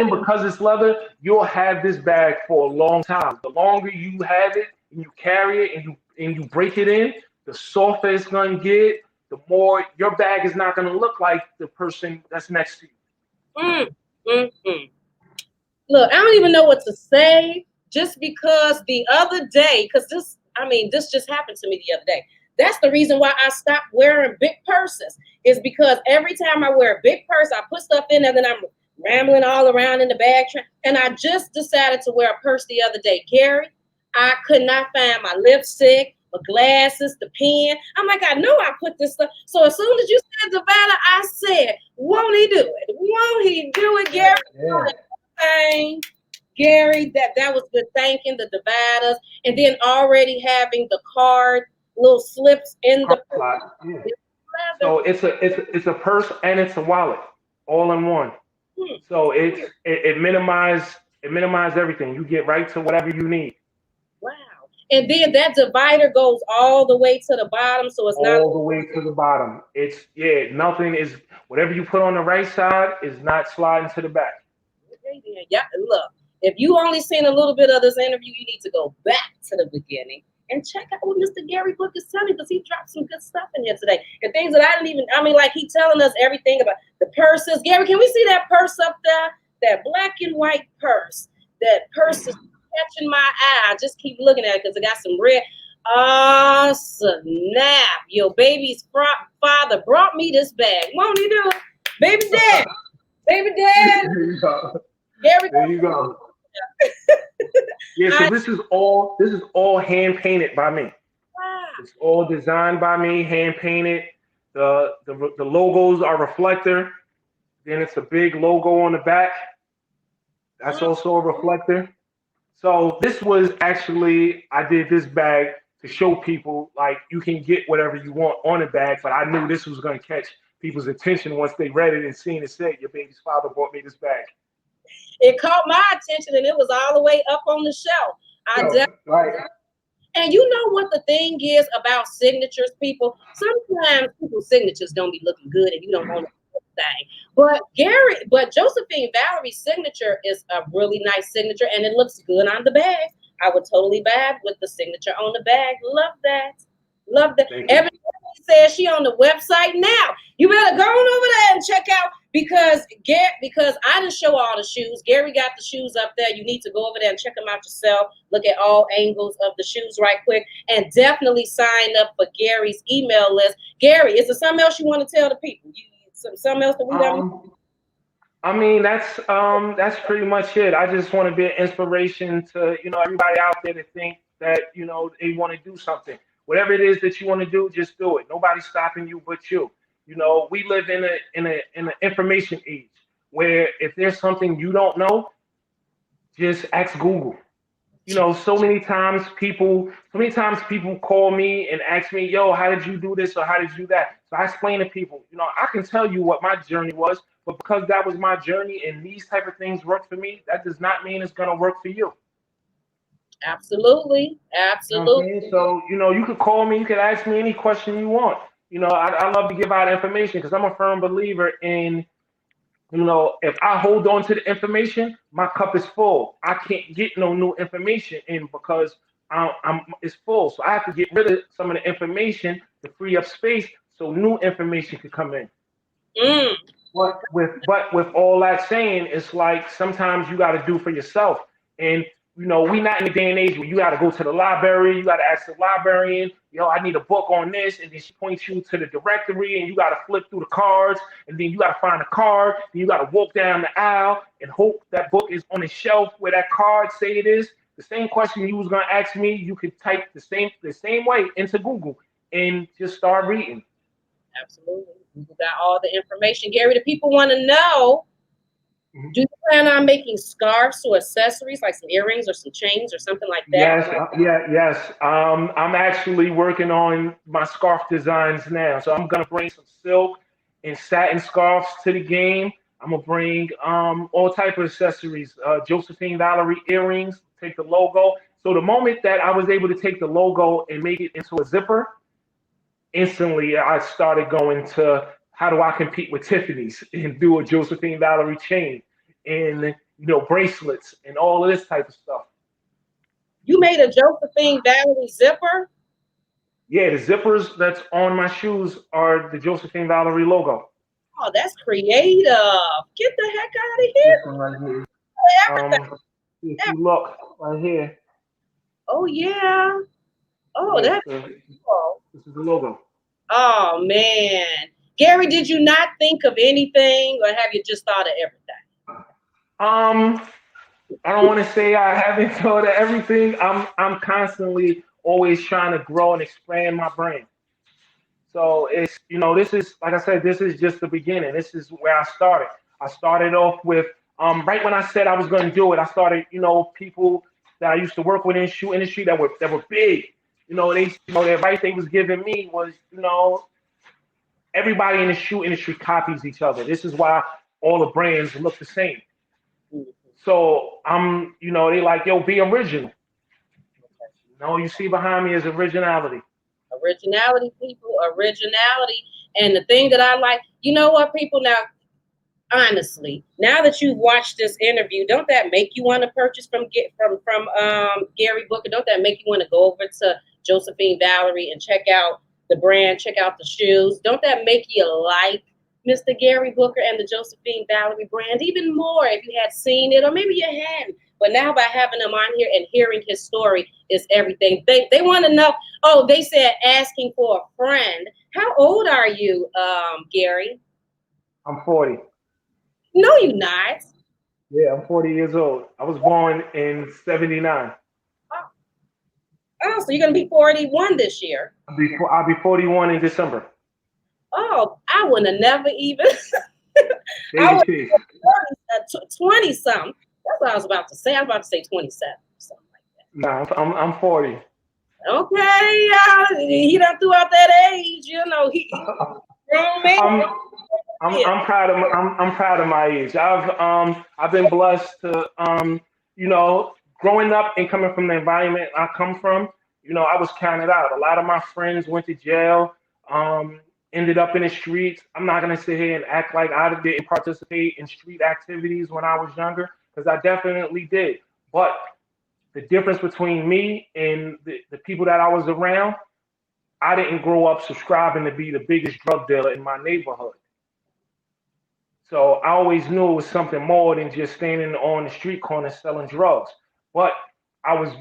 because it's leather, you'll have this bag for a long time. The longer you have it and you carry it and you break it in, the softer it's gonna get. The more your bag is not gonna look like the person that's next to you. Look, I don't even know what to say, just because the other day, because this just happened to me the other day. That's the reason why I stopped wearing big purses, is because every time I wear a big purse, I put stuff in there, then I'm rambling all around in the bag. And I just decided to wear a purse the other day. Gary, I could not find my lipstick, my glasses, the pen. I'm like, I know I put this stuff. So as soon as you said divider, I said, won't he do it? Won't he do it, Gary? Yeah. Gary, that was good thanking the dividers, and then already having the card little slips in the purse. Yeah. So it's a purse and it's a wallet all in one. So it minimizes everything. You get right to whatever you need. Wow. And then that divider goes all the way to the bottom, so it's not all the way to the bottom. Nothing is, whatever you put on the right side is not sliding to the back. Yeah, look, if you only seen a little bit of this interview, you need to go back to the beginning and check out what Mr. Gary Book is telling, because he dropped some good stuff in here today. And things that like he telling us everything about the purses. Gary, can we see that purse up there? That black and white purse. That purse is catching my eye. I just keep looking at it because it got some red. Oh, snap. Your baby's father brought me this bag. Won't he do it? Baby dad. Baby dad. There you go. Gary, there you go. Yeah, so this is all hand painted by me. Wow. It's all designed by me, hand painted. The logos are reflector. Then it's a big logo on the back. That's also a reflector. So this was actually, I did this bag to show people, like, you can get whatever you want on a bag, but I knew this was going to catch people's attention once they read it and seen it say, your baby's father bought me this bag. It caught my attention, and it was all the way up on the shelf. Right. And you know what the thing is about signatures, people? Sometimes people's signatures don't be looking good, and you don't want to do thing. But Josephine Valerie's signature is a really nice signature, and it looks good on the bag. I would totally buy it with the signature on the bag. Love that. Love that. Everybody says she on the website now. You better go on over there and check out, because I didn't show all the shoes. Gary got the shoes up there. You need to go over there and check them out yourself. Look at all angles of the shoes right quick, and definitely sign up for Gary's email list. Gary, is there something else you want to tell the people? Something else that we don't? I mean, that's pretty much it. I just want to be an inspiration to, everybody out there to think that, they want to do something. Whatever it is that you want to do, just do it. Nobody's stopping you but you. We live in an information age where if there's something you don't know, just ask Google. So many times people call me and ask me, yo, how did you do this or how did you do that? So I explain to people, I can tell you what my journey was, But because that was my journey and these type of things work for me, that does not mean it's gonna work for you. Absolutely. You know what I'm Absolutely. saying? So, you could call me, you could ask me any question you want. I love to give out information because I'm a firm believer in, if I hold on to the information, my cup is full. I can't get no new information in because it's full. So I have to get rid of some of the information to free up space so new information could come in. Mm. But with all that saying, it's like sometimes you got to do for yourself. And we not in the day and age where you got to go to the library, you got to ask the librarian, I need a book on this, and then she points you to the directory, and you got to flip through the cards, and then you got to find a card, and you got to walk down the aisle and hope that book is on the shelf where that card say it is. The same question you was gonna ask me, you could type the same way into Google and just start reading. Absolutely. You got all the information. Gary, the people want to know, do you plan on making scarves or accessories, like some earrings or some chains or something like that? Yes. I'm actually working on my scarf designs now. So I'm gonna bring some silk and satin scarves to the game. I'm gonna bring all type of accessories, Josephine Valerie earrings, take the logo. So the moment that I was able to take the logo and make it into a zipper, instantly I started going to how do I compete with Tiffany's and do a Josephine Valerie chain and bracelets and all of this type of stuff. You made a Josephine Valerie zipper? Yeah, the zippers that's on my shoes are the Josephine Valerie logo. Oh, that's creative. Get the heck out of This here. one right here. Everything. If you look right here, Oh, yeah. Oh, yeah, that's cool. this is the logo. Oh, man. Gary, did you not think of anything, or have you just thought of everything? I don't want to say I haven't thought of everything. I'm constantly always trying to grow and expand my brand. So it's this is like I said, this is just the beginning. This is where I started. I started off with right when I said I was going to do it. I started people that I used to work with in the shoe industry that were big. The advice they was giving me was everybody in the shoe industry copies each other. This is why all the brands look the same. So they like, yo, be original. You see behind me is originality. Originality, people, originality. And the thing that I like, you know what, people, now, honestly, now that you've watched this interview, don't that make you want to purchase from Gary Booker? Don't that make you want to go over to Josephine Valerie and check out the brand, check out the shoes? Don't that make you like Mr. Gary Booker and the Josephine Valerie brand even more if you had seen it, or maybe you hadn't? But now by having him on here and hearing his story is everything. They want to know. Oh, they said asking for a friend. How old are you, Gary? I'm 40. No, you're not. Yeah, I'm 40 years old. I was born in 79. Oh, so you're going to be 41 this year. I'll be 41 in December. Oh, I would have never even. I was 20 something. That's what I was about to say. I was about to say 27 or something like that. No, I'm 40. Okay, he done threw out that age. He grown man. I'm proud of I'm proud of my age. I've been blessed to growing up and coming from the environment I come from. I was counted out. A lot of my friends went to jail. Ended up in the streets. I'm not gonna sit here and act like I didn't participate in street activities when I was younger, because I definitely did. But the difference between me and the people that I was around, I didn't grow up subscribing to be the biggest drug dealer in my neighborhood. So I always knew it was something more than just standing on the street corner selling drugs. But I was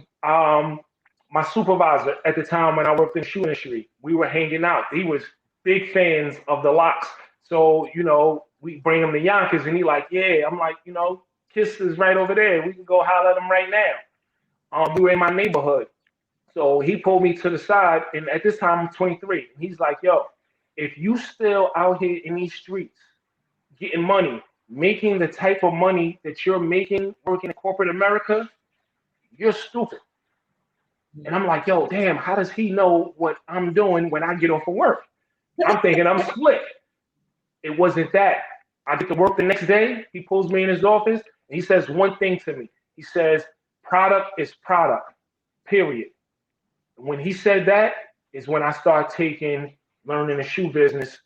my supervisor at the time when I worked in the shoe industry. We were hanging out. He was big fans of the locks. So, we bring him to Yonkers and he like, yeah. I'm like, Kiss is right over there. We can go holler at him right now. We were in my neighborhood. So he pulled me to the side, and at this time I'm 23. And he's like, yo, if you still out here in these streets getting money, making the type of money that you're making working in corporate America, you're stupid. And I'm like, yo, damn, how does he know what I'm doing when I get off of work? I'm thinking I'm slick. It wasn't that. I get to work the next day. He pulls me in his office and he says one thing to me. He says, product is product, period. When he said that is when I start learning the shoe business,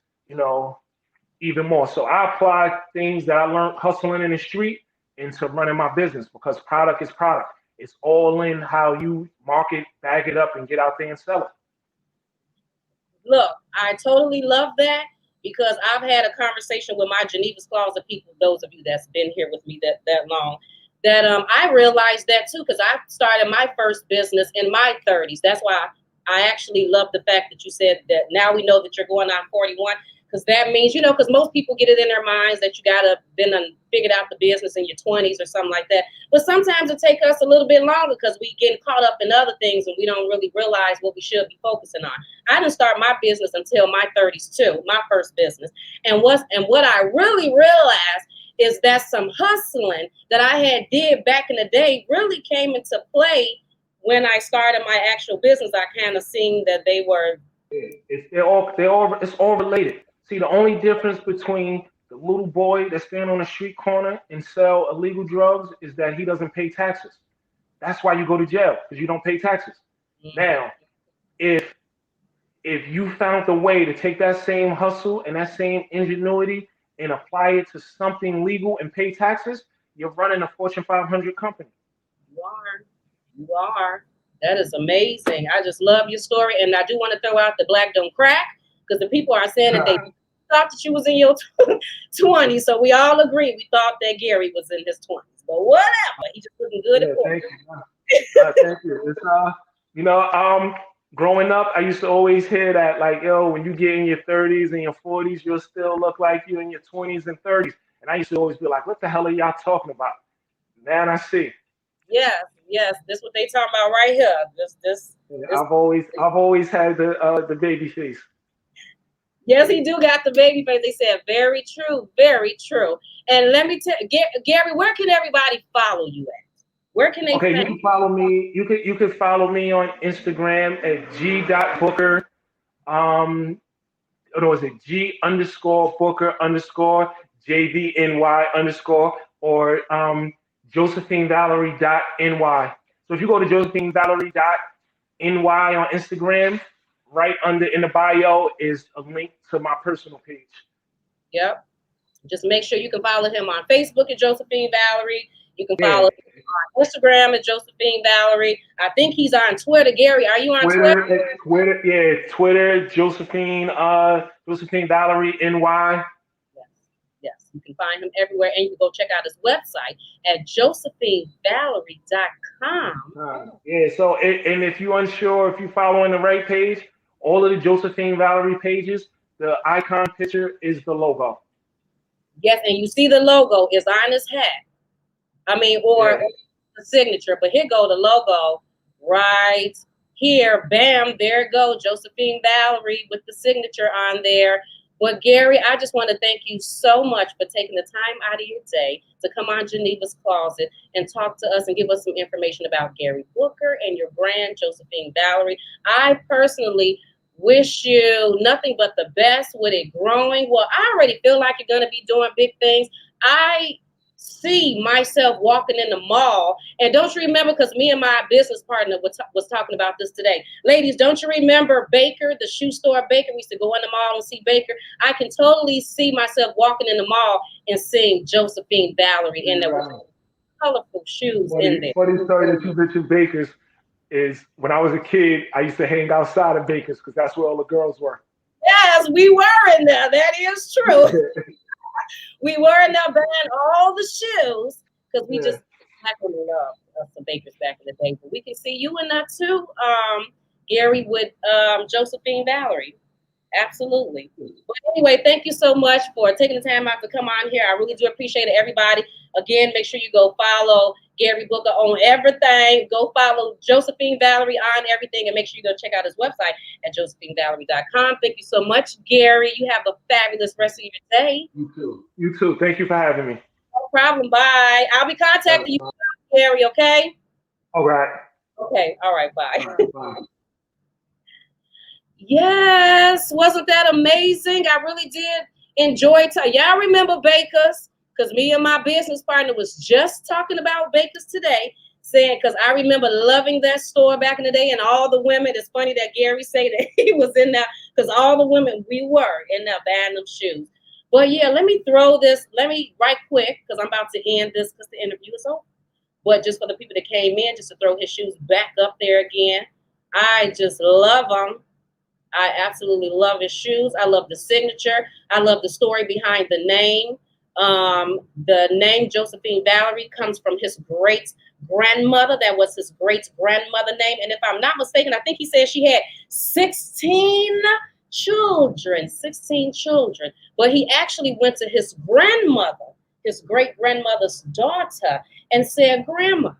even more. So I apply things that I learned hustling in the street into running my business because product is product. It's all in how you market, bag it up, and get out there and sell it. Look, I totally love that because I've had a conversation with my Genevas Closett people, those of you that's been here with me that long, that I realized that too because I started my first business in my 30s. That's why I actually love the fact that you said that now we know that you're going on 41 because that means, because most people get it in their minds that you got to been figured out the business in your 20s or something like that. But sometimes it takes us a little bit longer because we get caught up in other things and we don't really realize what we should be focusing on. I didn't start my business until my 30s too, my first business. And what I really realized is that some hustling that I had did back in the day really came into play when I started my actual business. I kind of seen that they were. It's all related. See, the only difference between the little boy that stand on the street corner and sell illegal drugs is that he doesn't pay taxes. That's why you go to jail, because you don't pay taxes. Mm-hmm. Now, if you found a way to take that same hustle and that same ingenuity and apply it to something legal and pay taxes, you're running a Fortune 500 company. You are. That is amazing. I just love your story. And I do want to throw out the Black Don't Crack because the people are saying that they thought that you was in your 20s. So we all agree. We thought that Gary was in his 20s. But whatever. He just looking good at 40. Thank you. It's, growing up, I used to always hear that, like, when you get in your 30s and your 40s, you'll still look like you in your 20s and 30s. And I used to always be like, what the hell are y'all talking about? Now I see. Yes, this is what they talking about right here. This. I've always had the baby face. Yes, he do got the baby face. They said very true, very true. And let me tell Gary, where can everybody follow you at? Where can they? Okay, you can follow me. You can follow me on Instagram at g.booker. Is it G_Booker_JVNY_ or JOSEPHINEVALERIE.NY. So if you go to JOSEPHINEVALERIE.NY on Instagram, right under in the bio is a link to my personal page. Yep. Just make sure you can follow him on Facebook at Josephine Valerie. You can follow him on Instagram at Josephine Valerie. I think he's on Twitter. Gary, are you on Twitter? Twitter, Josephine Valerie NY. Yes, you can find him everywhere, and you can go check out his website at josephinevalerie.com. So and if you're unsure, if you're following the right page, all of the Josephine Valerie pages, the icon picture is the logo. Yes, and you see the logo is on his hat. Or the signature, but here go the logo right here. Bam, there it go, Josephine Valerie with the signature on there. But Gary, I just want to thank you so much for taking the time out of your day to come on Geneva's Closet and talk to us and give us some information about Gary Booker and your brand, Josephine Valerie. I personally wish you nothing but the best with it growing. Well, I already feel like you're going to be doing big things. I see myself walking in the mall. And don't you remember, because me and my business partner was talking about this today. Ladies, don't you remember Baker, the shoe store Baker? We used to go in the mall and see Baker. I can totally see myself walking in the mall and seeing Josephine Valerie in there with colorful shoes in there. Funny story that you mentioned Baker's is when I was a kid, I used to hang outside of Baker's because that's where all the girls were. Yes, we were in there. That is true. We were in there buying all the shoes because we just happened to love some Bakers back in the day. But we can see you in that too, Gary, with Josephine Valerie. Absolutely. But anyway, thank you so much for taking the time out to come on here. I really do appreciate it, everybody. Again, make sure you go follow Gary Booker on everything. Go follow Josephine Valerie on everything, and make sure you go check out his website at josephinevalerie.com. Thank you so much, Gary. You have a fabulous rest of your day. You too. Thank you for having me. No problem. Bye. I'll be contacting you, Gary, okay? All right. Okay. All right. Bye. All right, bye. Yes. Wasn't that amazing? I really did enjoy time. Y'all remember Bakers? Because me and my business partner was just talking about Bakers today, saying, because I remember loving that store back in the day, and all the women, it's funny that Gary say that he was in there, because all the women, we were in there buying them shoes. But yeah, let me right quick, because I'm about to end this because the interview is over. But just for the people that came in, just to throw his shoes back up there again. I just love them. I absolutely love his shoes. I love the signature. I love the story behind the name. The name Josephine Valerie comes from his great grandmother. That was his great grandmother name. And if I'm not mistaken, I think he said she had 16 children. But he actually went to his grandmother, his great grandmother's daughter, and said, Grandma,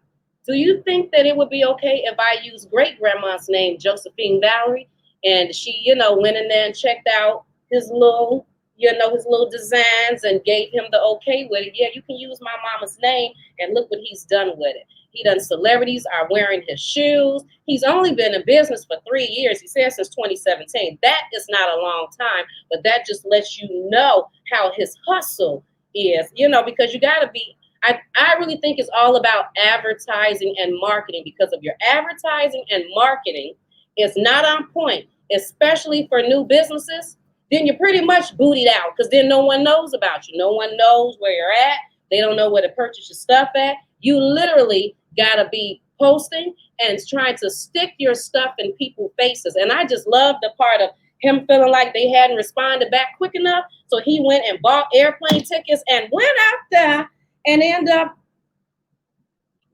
do you think that it would be okay if I use great grandma's name, Josephine Valerie? And she, went in there and checked out his little, his little designs and gave him the okay with it. Yeah, you can use my mama's name, and look what he's done with it. He done celebrities are wearing his shoes. He's only been in business for 3 years. He said since 2017. That is not a long time, but that just lets you know how his hustle is, because you got to be, I really think it's all about advertising and marketing, because if your advertising and marketing is not on point, especially for new businesses, then you're pretty much bootied out, because then no one knows about you. No one knows where you're at. They don't know where to purchase your stuff at. You literally got to be posting and trying to stick your stuff in people's faces. And I just love the part of him feeling like they hadn't responded back quick enough. So he went and bought airplane tickets and went out there and ended up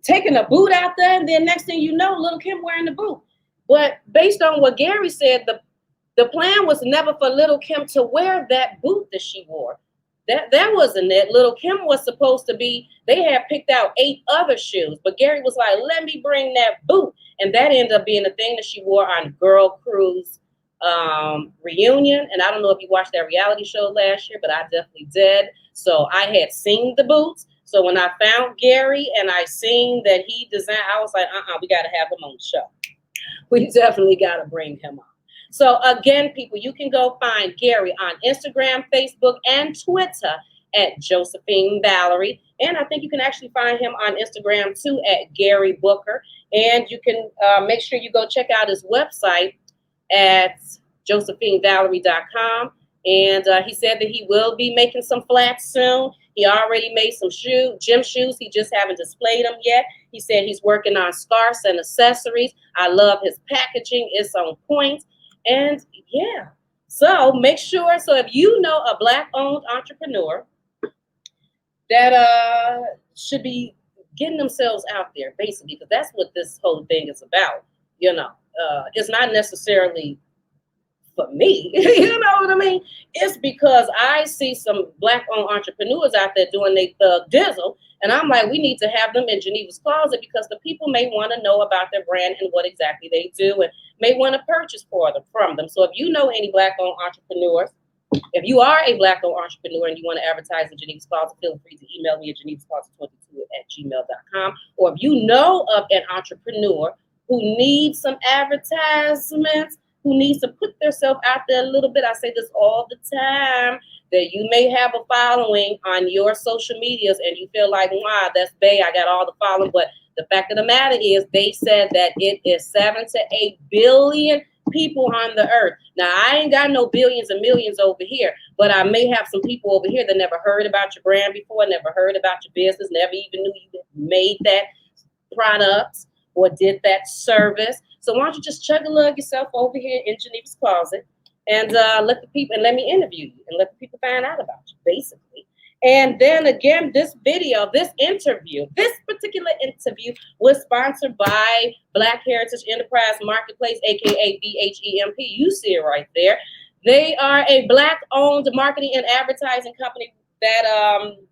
taking a boot out there. And then next thing you know, Little Kim wearing the boot. But based on what Gary said, the plan was never for Little Kim to wear that boot that she wore. That wasn't it. Little Kim was supposed to be, they had picked out 8 other shoes, but Gary was like, let me bring that boot. And that ended up being the thing that she wore on Girl Cruise reunion. And I don't know if you watched that reality show last year, but I definitely did. So I had seen the boots. So when I found Gary and I seen that he designed, I was like, we got to have him on the show. We definitely got to bring him on. So again, people, you can go find Gary on Instagram, Facebook, and Twitter at Josephine Valerie. And I think you can actually find him on Instagram too at Gary Booker. And you can make sure you go check out his website at josephinevalerie.com. And he said that he will be making some flats soon. He already made some gym shoes. He just haven't displayed them yet. He said he's working on scarves and accessories. I love his packaging. It's on point. And yeah, so make sure. So if you know a Black-owned entrepreneur that should be getting themselves out there, basically, because that's what this whole thing is about. It's not necessarily for me, you know what I mean? It's because I see some Black-owned entrepreneurs out there doing their thug dizzle, and I'm like, we need to have them in Geneva's Closet, because the people may want to know about their brand and what exactly they do, and may want to purchase from them. So if you know any Black-owned entrepreneurs, if you are a Black-owned entrepreneur and you want to advertise in Geneva's Closet, feel free to email me at genevasclosett22@gmail.com. Or if you know of an entrepreneur who needs some advertisements, who needs to put themselves out there a little bit, I say this all the time, that you may have a following on your social medias and you feel like, wow, that's bae, I got all the following. But the fact of the matter is, they said that it is 7 to 8 billion people on the earth. Now, I ain't got no billions and millions over here, but I may have some people over here that never heard about your brand before, never heard about your business, never even knew you made that product or did that service. So why don't you just chug a lug yourself over here in Geneva's Closet and let the people, and let me interview you and let the people find out about you, basically. And then again, this particular interview was sponsored by Black Heritage Enterprise Marketplace, aka BHEMP. You see it right there. They are a Black-owned marketing and advertising company that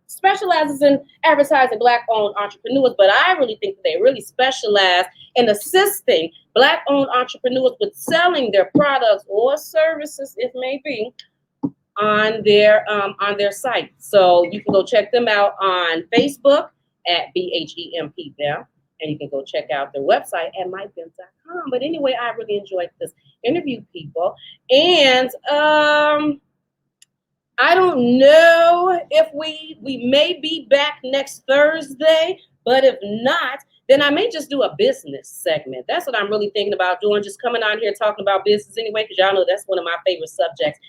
specializes in advertising Black-owned entrepreneurs, but I really think that they really specialize in assisting Black-owned entrepreneurs with selling their products or services, if may be, on their site. So you can go check them out on Facebook at BHEMP them, and you can go check out their website at myfem.com. But anyway, I really enjoyed this interview, people, and I don't know if we may be back next Thursday, but if not, then I may just do a business segment. That's what I'm really thinking about doing, just coming on here talking about business anyway, because y'all know that's one of my favorite subjects.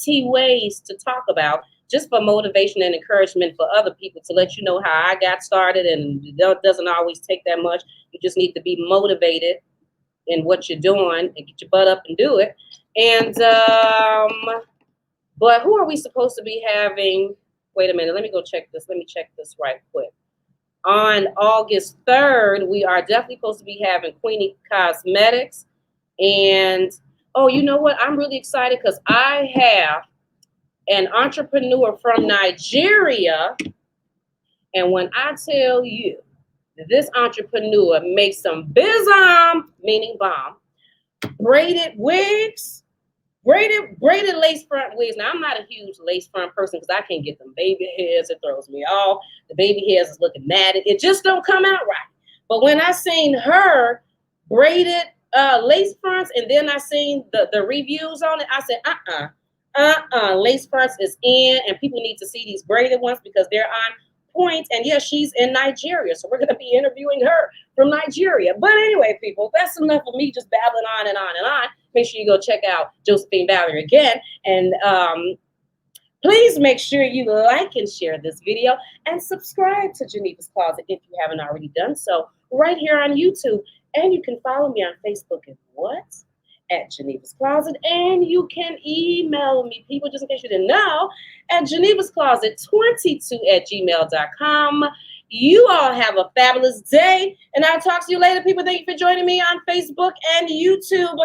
Ways to talk about, just for motivation and encouragement for other people, to let you know how I got started, and it doesn't always take that much. You just need to be motivated in what you're doing and get your butt up and do it. And but who are we supposed to be having? Wait a minute, let me go check this. Let me check this right quick. On August 3rd, we are definitely supposed to be having Queenie Cosmetics. And oh, you know what? I'm really excited because I have an entrepreneur from Nigeria. And when I tell you that this entrepreneur makes some bizom, meaning bomb, braided wigs, braided lace front wigs. Now, I'm not a huge lace front person because I can't get them baby hairs. It throws me off. The baby hairs is looking matted. It just don't come out right. But when I seen her braided lace fronts, and then I seen the reviews on it, I said, lace fronts is in, and people need to see these braided ones because they're on point. And yes, she's in Nigeria, so we're going to be interviewing her from Nigeria. But anyway, people, that's enough of me just babbling on and on and on. Make sure you go check out Josephine Valerie again, and please make sure you like and share this video and subscribe to Geneva's Closet if you haven't already done so right here on YouTube. And you can follow me on Facebook at Geneva's Closet, and you can email me, people, just in case you didn't know, at genevasclosett22@gmail.com. You all have a fabulous day, and I'll talk to you later, people. Thank you for joining me on Facebook and YouTube.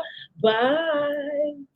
Bye.